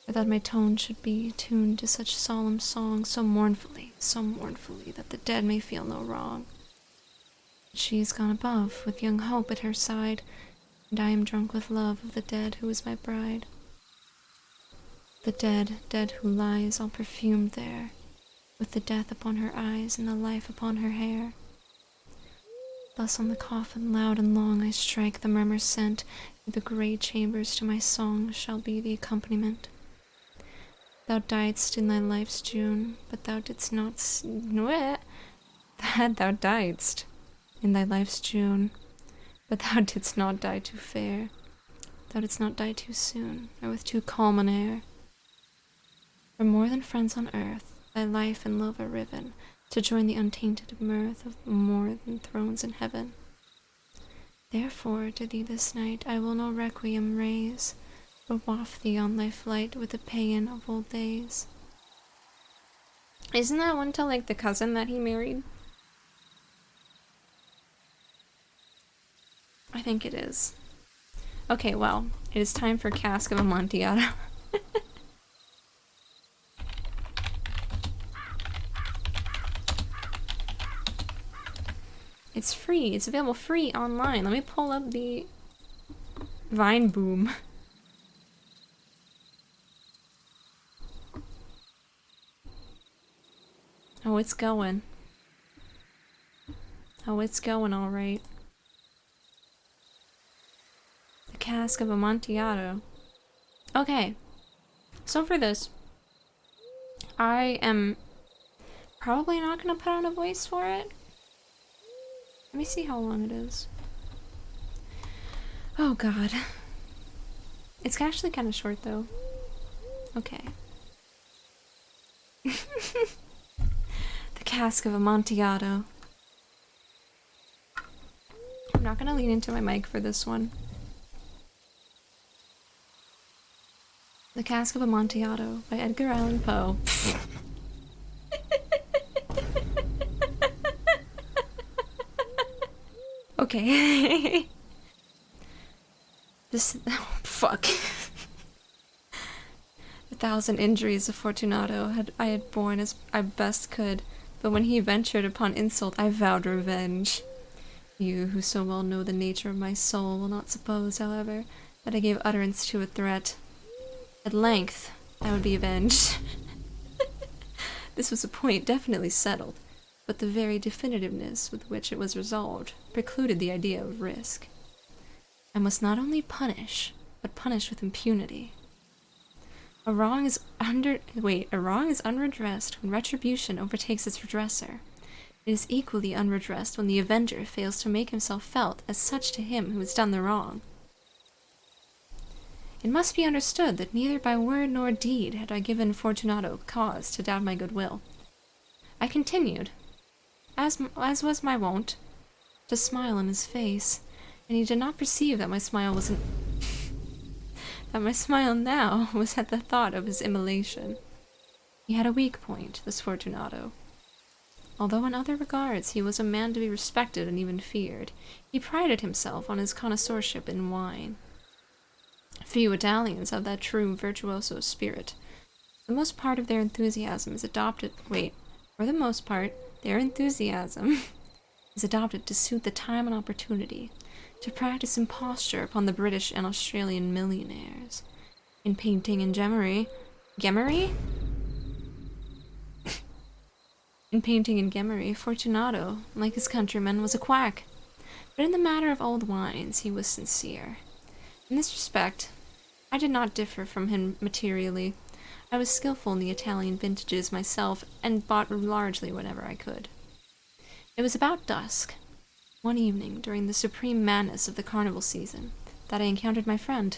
or that my tone should be tuned to such solemn song, so mournfully, that the dead may feel no wrong. But she is gone above, with young hope at her side, and I am drunk with love of the dead who is my bride. The dead who lies all perfumed there, with the death upon her eyes and the life upon her hair. Thus on the coffin loud and long I strike the murmur sent through the grey chambers to my song shall be the accompaniment. Thou diedst in thy life's June, but thou didst not thou diedst in thy life's June, but thou didst not die too fair. Thou didst not die too soon, or with too calm an air. For more than friends on earth, thy life and love are riven, to join the untainted mirth of more than thrones in heaven. Therefore to thee this night I will no requiem raise, but waft thee on thy flight with the paean of old days. Isn't that one to like the cousin that he married? I think it is. Okay, well, it is time for Cask of Amontillado. It's free. It's available free online. Let me pull up the Vine Boom. Oh, it's going. Oh, it's going all right. The Cask of Amontillado. Okay. So for this, I am probably not going to put on a voice for it. Let me see how long it is. Oh god. It's actually kind of short though. Okay. The Cask of Amontillado. I'm not gonna lean into my mic for this one. The Cask of Amontillado by Edgar Allan Poe. Okay. This. Oh, fuck. 1,000 injuries of Fortunato I had borne as I best could, but when he ventured upon insult, I vowed revenge. You, who so well know the nature of my soul, will not suppose, however, that I gave utterance to a threat. At length, I would be avenged. This was a point definitely settled, but the very definitiveness with which it was resolved precluded the idea of risk. I must not only punish, but punish with impunity. A wrong is unredressed when retribution overtakes its redresser. It is equally unredressed when the avenger fails to make himself felt as such to him who has done the wrong. It must be understood that neither by word nor deed had I given Fortunato cause to doubt my goodwill. I continued, as was my wont, to smile in his face, and he did not perceive that my smile was that my smile now was at the thought of his immolation. He had a weak point, this Fortunato. Although in other regards he was a man to be respected and even feared, he prided himself on his connoisseurship in wine. Few Italians have that true virtuoso spirit. The most part of their enthusiasm is adopted is adopted to suit the time and opportunity, to practice imposture upon the British and Australian millionaires. In painting and gemmery, Fortunato, like his countrymen, was a quack. But in the matter of old wines, he was sincere. In this respect, I did not differ from him materially. I was skillful in the Italian vintages myself, and bought largely whenever I could. It was about dusk, one evening during the supreme madness of the carnival season, that I encountered my friend.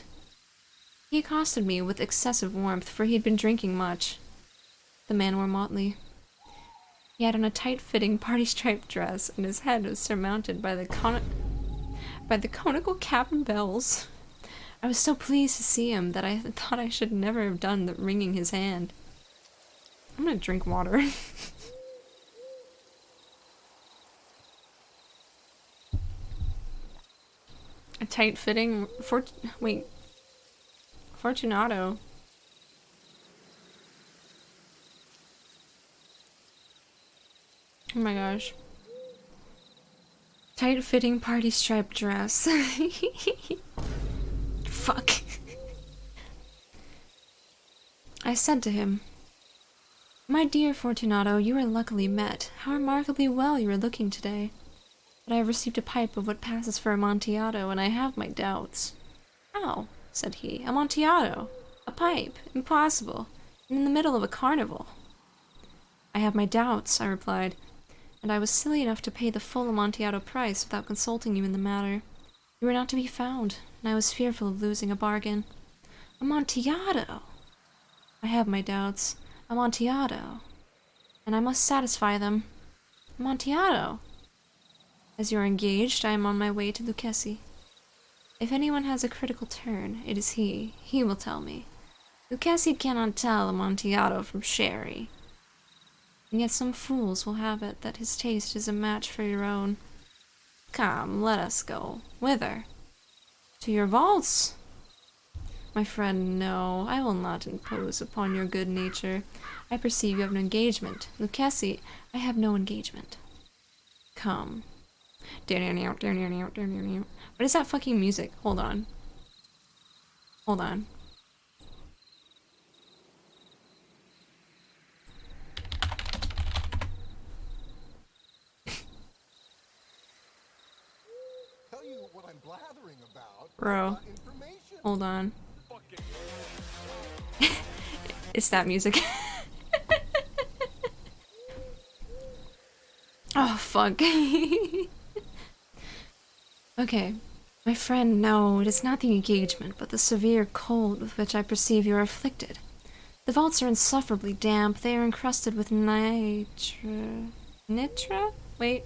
He accosted me with excessive warmth, for he had been drinking much. The man wore motley. He had on a tight-fitting party-striped dress, and his head was surmounted by the conical cap and bells. I was so pleased to see him that I thought I should never have done the wringing his hand. I'm gonna drink water. A tight-fitting Fortunato. Oh my gosh. Tight-fitting party-striped dress. Fuck. I said to him, "My dear Fortunato, you are luckily met. How remarkably well you are looking today. But I have received a pipe of what passes for Amontillado, and I have my doubts." "How?" said he. "Amontillado? A pipe? Impossible. And in the middle of a carnival." "I have my doubts," I replied, "and I was silly enough to pay the full Amontillado price without consulting you in the matter. You were not to be found, and I was fearful of losing a bargain." "Amontillado!" "I have my doubts. Amontillado. And I must satisfy them. Amontillado. As you are engaged, I am on my way to Lucchesi. If anyone has a critical turn, it is he. He will tell me. Lucchesi cannot tell Amontillado from sherry. And yet some fools will have it that his taste is a match for your own. Come, let us go. Whither? To your vaults? My friend, no, I will not impose upon your good nature. I perceive you have an engagement. Lucchesi, I have no engagement. Come. What is that fucking music? Hold on. Hold on. Tell you what I'm blathering about. Bro. Hold on. It's that music. Oh, fuck. Okay. My friend, no, it is not the engagement, but the severe cold with which I perceive you are afflicted. The vaults are insufferably damp. They are encrusted with nitra? Wait.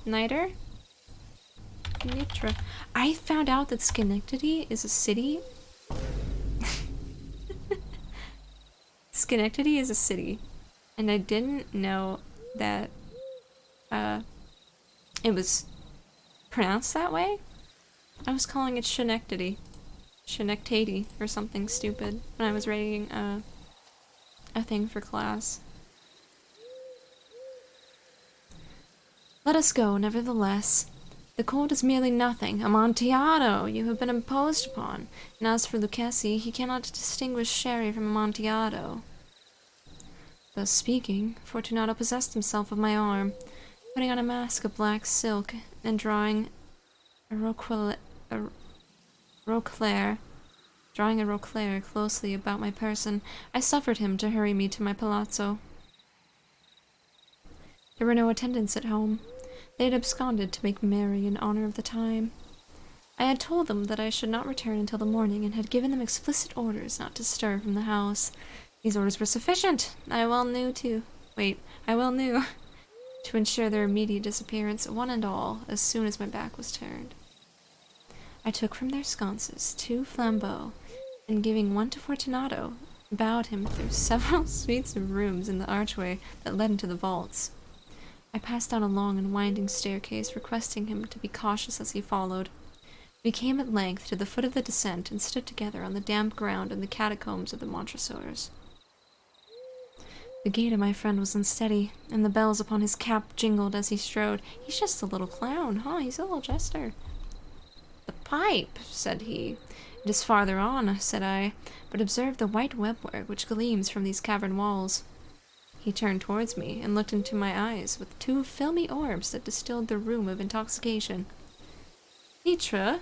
Niter? Nitra. I found out that Schenectady is a city. Schenectady is a city. And I didn't know that it was pronounced that way. I was calling it Schenectady. Schenectady or something stupid when I was writing a thing for class. Let us go, nevertheless. The cold is merely nothing. Amontillado, you have been imposed upon. And as for Lucchesi, he cannot distinguish sherry from Amontillado. Thus speaking, Fortunato possessed himself of my arm, putting on a mask of black silk, and drawing a roquelaire Drawing a roquelaire closely about my person, I suffered him to hurry me to my palazzo. There were no attendants at home. They had absconded to make merry in honor of the time. I had told them that I should not return until the morning, and had given them explicit orders not to stir from the house. These orders were sufficient, I well knew, to ensure their immediate disappearance, one and all, as soon as my back was turned. I took from their sconces 2 flambeaux, and giving one to Fortunato, bowed him through several suites of rooms in the archway that led into the vaults. I passed down a long and winding staircase, requesting him to be cautious as he followed. We came at length to the foot of the descent, and stood together on the damp ground in the catacombs of the Montresors. The gait of my friend was unsteady, and the bells upon his cap jingled as he strode. He's just a little clown, huh? He's a little jester. The pipe, said he. It is farther on, said I, but observe the white webwork which gleams from these cavern walls. He turned towards me, and looked into my eyes with 2 filmy orbs that distilled the rheum of intoxication. Nitra?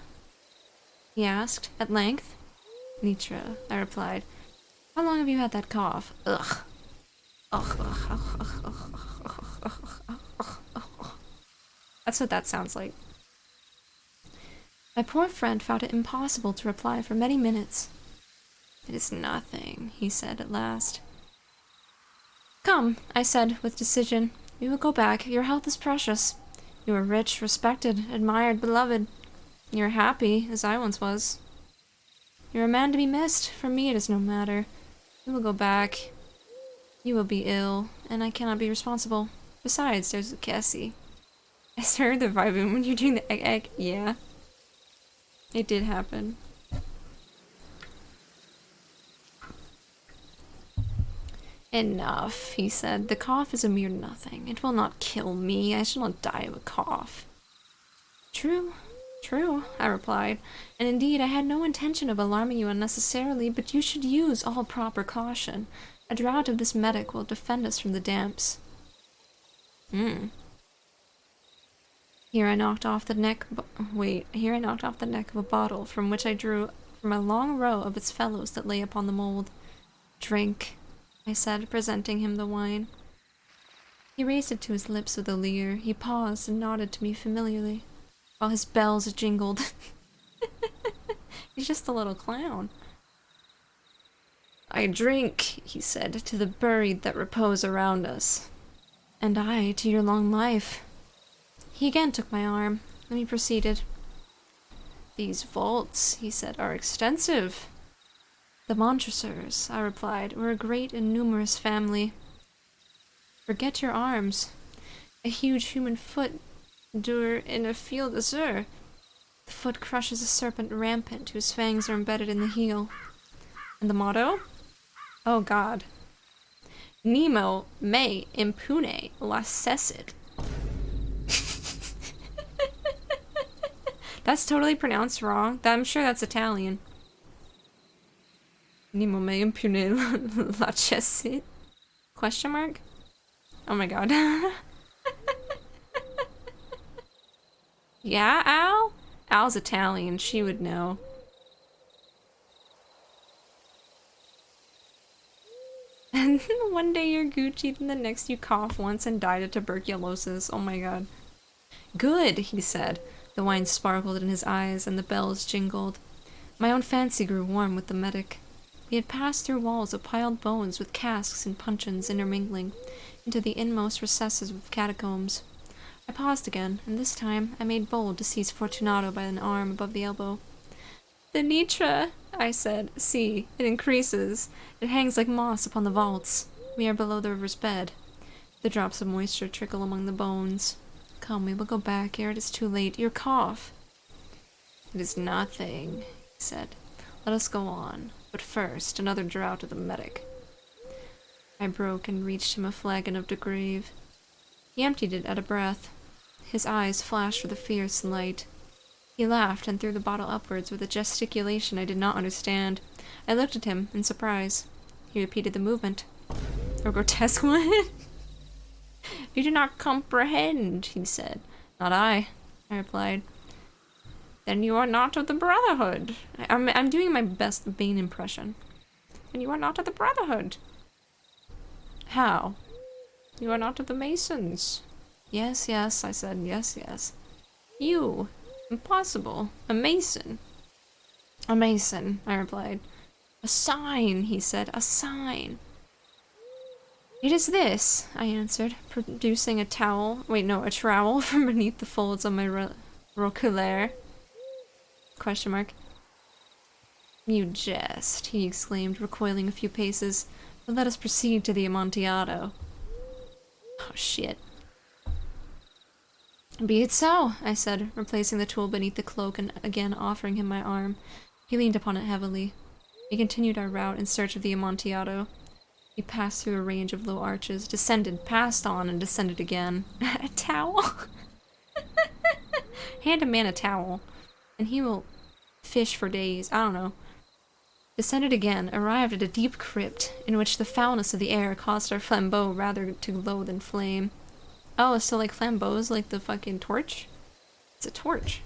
He asked, at length. Nitra, I replied. How long have you had that cough? Ugh. That's what that sounds like. My poor friend found it impossible to reply for many minutes. It is nothing, he said at last. Come, I said with decision. We will go back. Your health is precious. You are rich, respected, admired, beloved. You are happy, as I once was. You are a man to be missed. For me it is no matter. We will go back. You will be ill, and I cannot be responsible. Besides, there's Cassie. I heard the vibing when you're doing the egg. Yeah. It did happen. Enough, he said. The cough is a mere nothing. It will not kill me. I shall not die of a cough. True, true, I replied. And indeed, I had no intention of alarming you unnecessarily, but you should use all proper caution. A draught of this medic will defend us from the damps. Here I knocked off the neck of a bottle, from which I drew from a long row of its fellows that lay upon the mold. Drink, I said, presenting him the wine. He raised it to his lips with a leer. He paused and nodded to me familiarly, while his bells jingled. He's just a little clown. I drink, he said, to the buried that repose around us. And I to your long life. He again took my arm, and we proceeded. These vaults, he said, are extensive. The Montresors, I replied, were a great and numerous family. Forget your arms. A huge human foot in a field azure. The foot crushes a serpent rampant whose fangs are embedded in the heel. And the motto? Oh God. Nemo me impune lacessit. That's totally pronounced wrong. I'm sure that's Italian. Nemo me impune lacessit? Question mark? Oh my God. Yeah, Al? Al's Italian. She would know. And one day you're Gucci, and the next you cough once and died of tuberculosis. Oh my God. Good, he said. The wine sparkled in his eyes, and the bells jingled. My own fancy grew warm with the medic. We had passed through walls of piled bones with casks and puncheons intermingling, into the inmost recesses of catacombs. I paused again, and this time I made bold to seize Fortunato by an arm above the elbow. The Nitra, I said. See, it increases. It hangs like moss upon the vaults. We are below the river's bed. The drops of moisture trickle among the bones. Come, we will go back ere it is too late. Your cough. It is nothing, he said. Let us go on. But first, another draught of the medic. I broke and reached him a flagon of de Grave. He emptied it at a breath. His eyes flashed with a fierce light. He laughed and threw the bottle upwards with a gesticulation I did not understand. I looked at him in surprise. He repeated the movement. A grotesque one? You do not comprehend, he said. Not I replied. Then you are not of the Brotherhood. I'm doing my best Bane impression. And you are not of the Brotherhood. How? You are not of the Masons. Yes, yes, I said, yes, yes. You. Impossible. A Mason. A Mason, I replied. A sign, he said, a sign. It is this, I answered, producing a towel, a trowel from beneath the folds of my roquelaire. Question mark. You jest, he exclaimed, recoiling a few paces. But let us proceed to the Amontillado. Oh, shit. Be it so, I said, replacing the tool beneath the cloak and again offering him my arm. He leaned upon it heavily. We continued our route in search of the Amontillado. We passed through a range of low arches, descended, passed on, and descended again. A towel? Hand a man a towel, and he will fish for days. I don't know. Descended again, arrived at a deep crypt, in which the foulness of the air caused our flambeau rather to glow than flame. Oh, so like flambeau's like the fucking torch? It's a torch.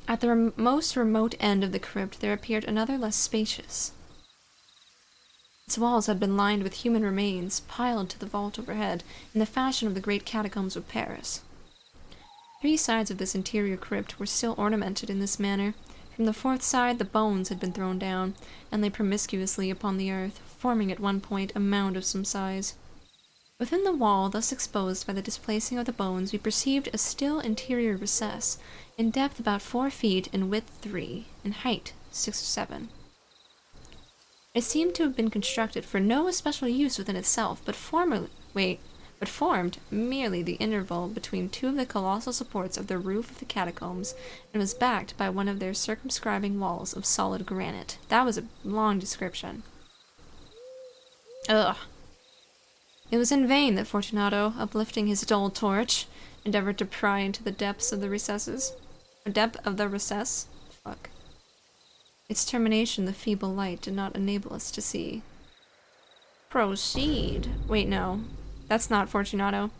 At the most remote end of the crypt, there appeared another less spacious. Its walls had been lined with human remains, piled to the vault overhead, in the fashion of the great catacombs of Paris. 3 sides of this interior crypt were still ornamented in this manner. From the 4th side, the bones had been thrown down, and lay promiscuously upon the earth, forming at one point a mound of some size. Within the wall, thus exposed by the displacing of the bones, we perceived a still interior recess, in depth about 4 feet, in width 3, in height 6 or 7. It seemed to have been constructed for no especial use within itself, but formed merely the interval between 2 of the colossal supports of the roof of the catacombs, and was backed by one of their circumscribing walls of solid granite. That was a long description. Ugh. It was in vain that Fortunato, uplifting his dull torch, endeavored to pry into the depths of the recesses. The depth of the recess? Fuck. Its termination the feeble light did not enable us to see. Proceed. Wait, no. That's not Fortunato.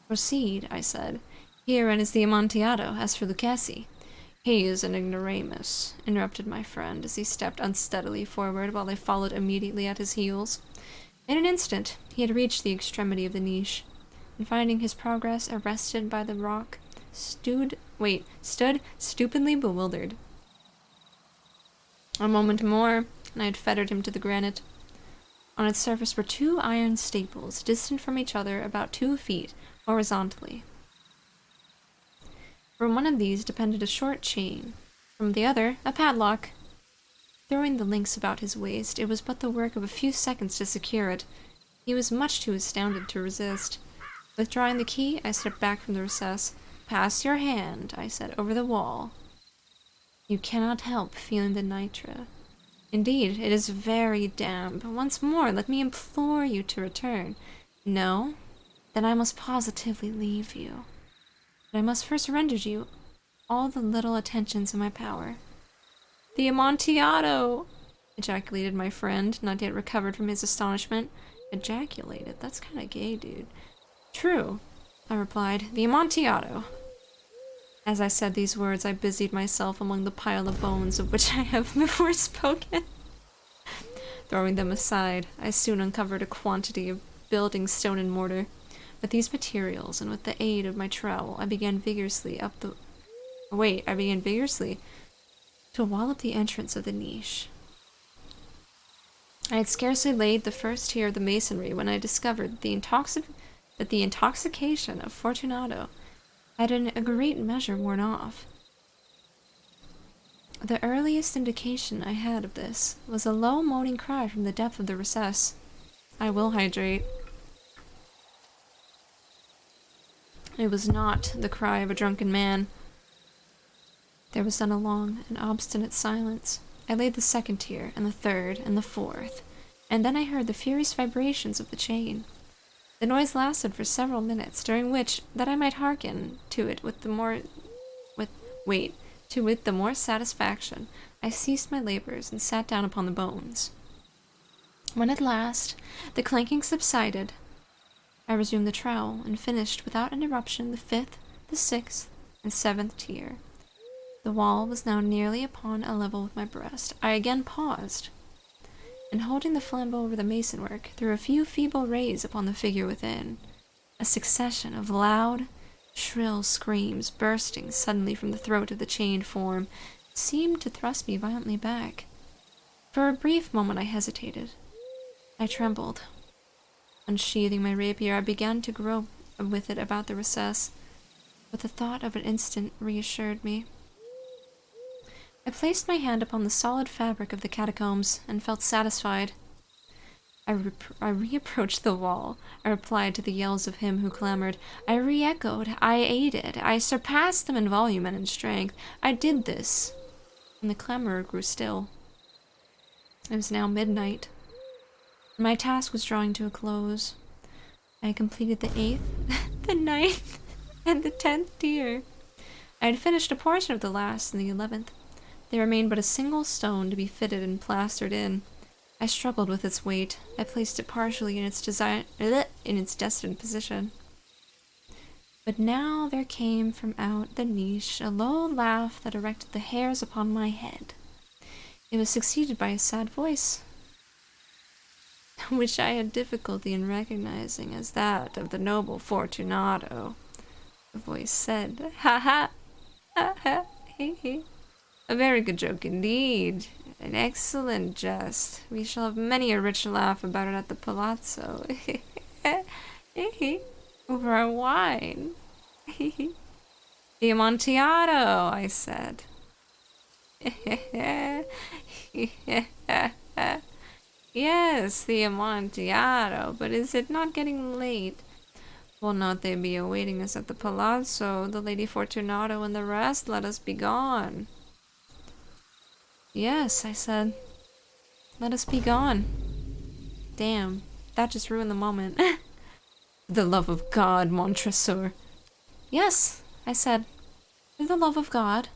Proceed, I said. Herein is the Amontillado. As for Lucchesi, he is an ignoramus, interrupted my friend, as he stepped unsteadily forward while I followed immediately at his heels. In an instant, he had reached the extremity of the niche, and finding his progress arrested by the rock, stood stupidly bewildered. A moment more, and I had fettered him to the granite. On its surface were 2 iron staples, distant from each other about 2 feet, horizontally. From one of these depended a short chain, from the other a padlock. Throwing the links about his waist, it was but the work of a few seconds to secure it. He was much too astounded to resist. Withdrawing the key, I stepped back from the recess. Pass your hand, I said, over the wall. You cannot help feeling the nitra. Indeed, it is very damp. Once more, let me implore you to return. No? Then I must positively leave you. But I must first render you all the little attentions in my power. The Amontillado! Ejaculated my friend, not yet recovered from his astonishment. Ejaculated? That's kinda gay, dude. True, I replied. The Amontillado. As I said these words, I busied myself among the pile of bones of which I have before spoken. Throwing them aside, I soon uncovered a quantity of building stone and mortar. With these materials, and with the aid of my trowel, I began vigorously to wall up the entrance of the niche. I had scarcely laid the first tier of the masonry when I discovered that the intoxication of Fortunato had in a great measure worn off. The earliest indication I had of this was a low moaning cry from the depth of the recess. I will hydrate. It was not the cry of a drunken man. There was then a long and obstinate silence. I laid the 2nd tier, and the 3rd, and the 4th, and then I heard the furious vibrations of the chain. The noise lasted for several minutes, during which, that I might hearken to it with the more satisfaction, I ceased my labors and sat down upon the bones. When at last the clanking subsided, I resumed the trowel and finished without interruption the 5th, the 6th, and 7th tier. The wall was now nearly upon a level with my breast. I again paused, and holding the flambeau over the masonwork, threw a few feeble rays upon the figure within. A succession of loud, shrill screams bursting suddenly from the throat of the chained form seemed to thrust me violently back. For a brief moment I hesitated. I trembled. Unsheathing my rapier, I began to grope with it about the recess, but the thought of an instant reassured me. I placed my hand upon the solid fabric of the catacombs and felt satisfied. I reapproached the wall. I replied to the yells of him who clamored. I re-echoed. I aided. I surpassed them in volume and in strength. I did this, and the clamorer grew still. It was now midnight. My task was drawing to a close. I had completed the 8th, the 9th, and the 10th tier. I had finished a portion of the last and the 11th. There remained but a single stone to be fitted and plastered in. I struggled with its weight. I placed it partially in its destined position. But now there came from out the niche a low laugh that erected the hairs upon my head. It was succeeded by a sad voice, which I had difficulty in recognizing as that of the noble Fortunato. The voice said, "Ha ha, ha ha, he he. A very good joke indeed. An excellent jest. We shall have many a rich laugh about it at the palazzo. Over our wine. The Amontillado," I said. Yes, the Amontillado, but is it not getting late? Will not they be awaiting us at the palazzo? The Lady Fortunato and the rest, let us be gone. Yes, I said. Let us be gone. Damn, that just ruined the moment. The love of God, Montresor. Yes, I said. For the love of God.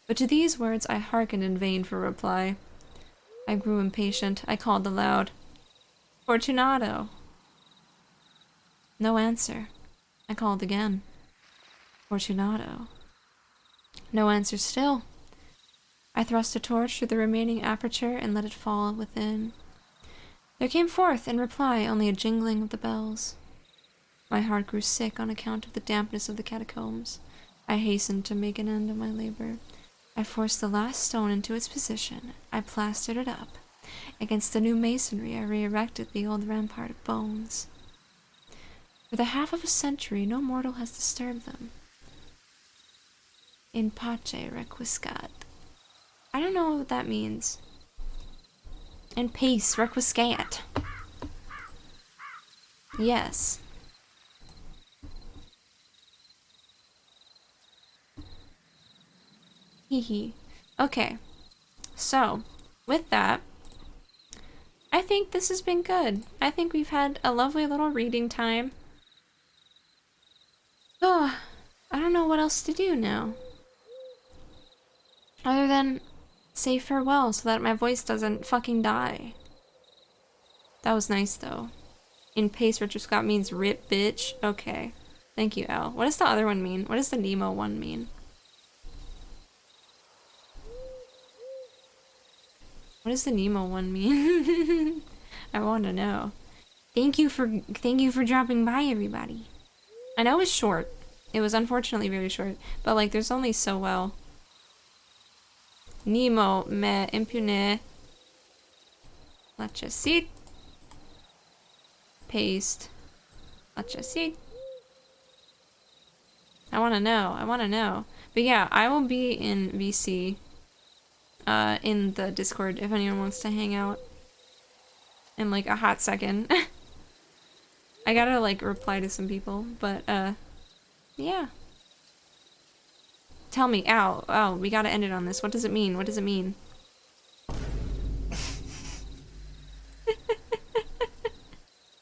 But to these words I hearkened in vain for reply. I grew impatient. I called aloud. Fortunato. No answer. I called again. Fortunato. No answer still. I thrust a torch through the remaining aperture and let it fall within. There came forth, in reply, only a jingling of the bells. My heart grew sick on account of the dampness of the catacombs. I hastened to make an end of my labor. I forced the last stone into its position. I plastered it up. Against the new masonry, I re-erected the old rampart of bones. For the half of a century, no mortal has disturbed them. In pace requiescat. I don't know what that means. In peace, requiescat. Yes. Hee. Okay. So, with that, I think this has been good. I think we've had a lovely little reading time. Oh, I don't know what else to do now. Other than say farewell so that my voice doesn't fucking die. That was nice though. In pace, Richard Scott means rip bitch. Okay. Thank you, Al. What does the other one mean? What does the Nemo one mean? What does the Nemo one mean? I want to know. Thank you for dropping by, everybody. I know it's short. It was unfortunately very short, but like there's only so well. Nemo me impune. Lachacit. Paste. Lachacit. I want to know. But yeah, I will be in VC. In the Discord if anyone wants to hang out. In like a hot second. I gotta like reply to some people, but yeah. Tell me, ow, we gotta end it on this. What does it mean? What does it mean?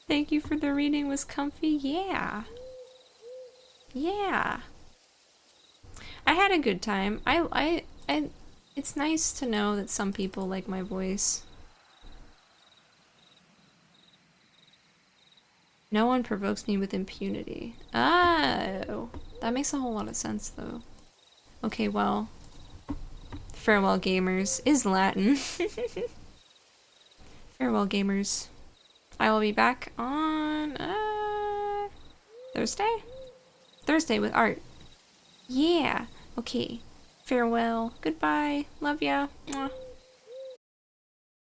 Thank you for the reading, was comfy. Yeah. Yeah. I had a good time. It's nice to know that some people like my voice. No one provokes me with impunity. Oh, that makes a whole lot of sense, though. Okay, well, farewell, gamers is Latin. Farewell, gamers. I will be back on Thursday? Thursday with art. Yeah. Okay. Farewell. Goodbye. Love ya. Mwah.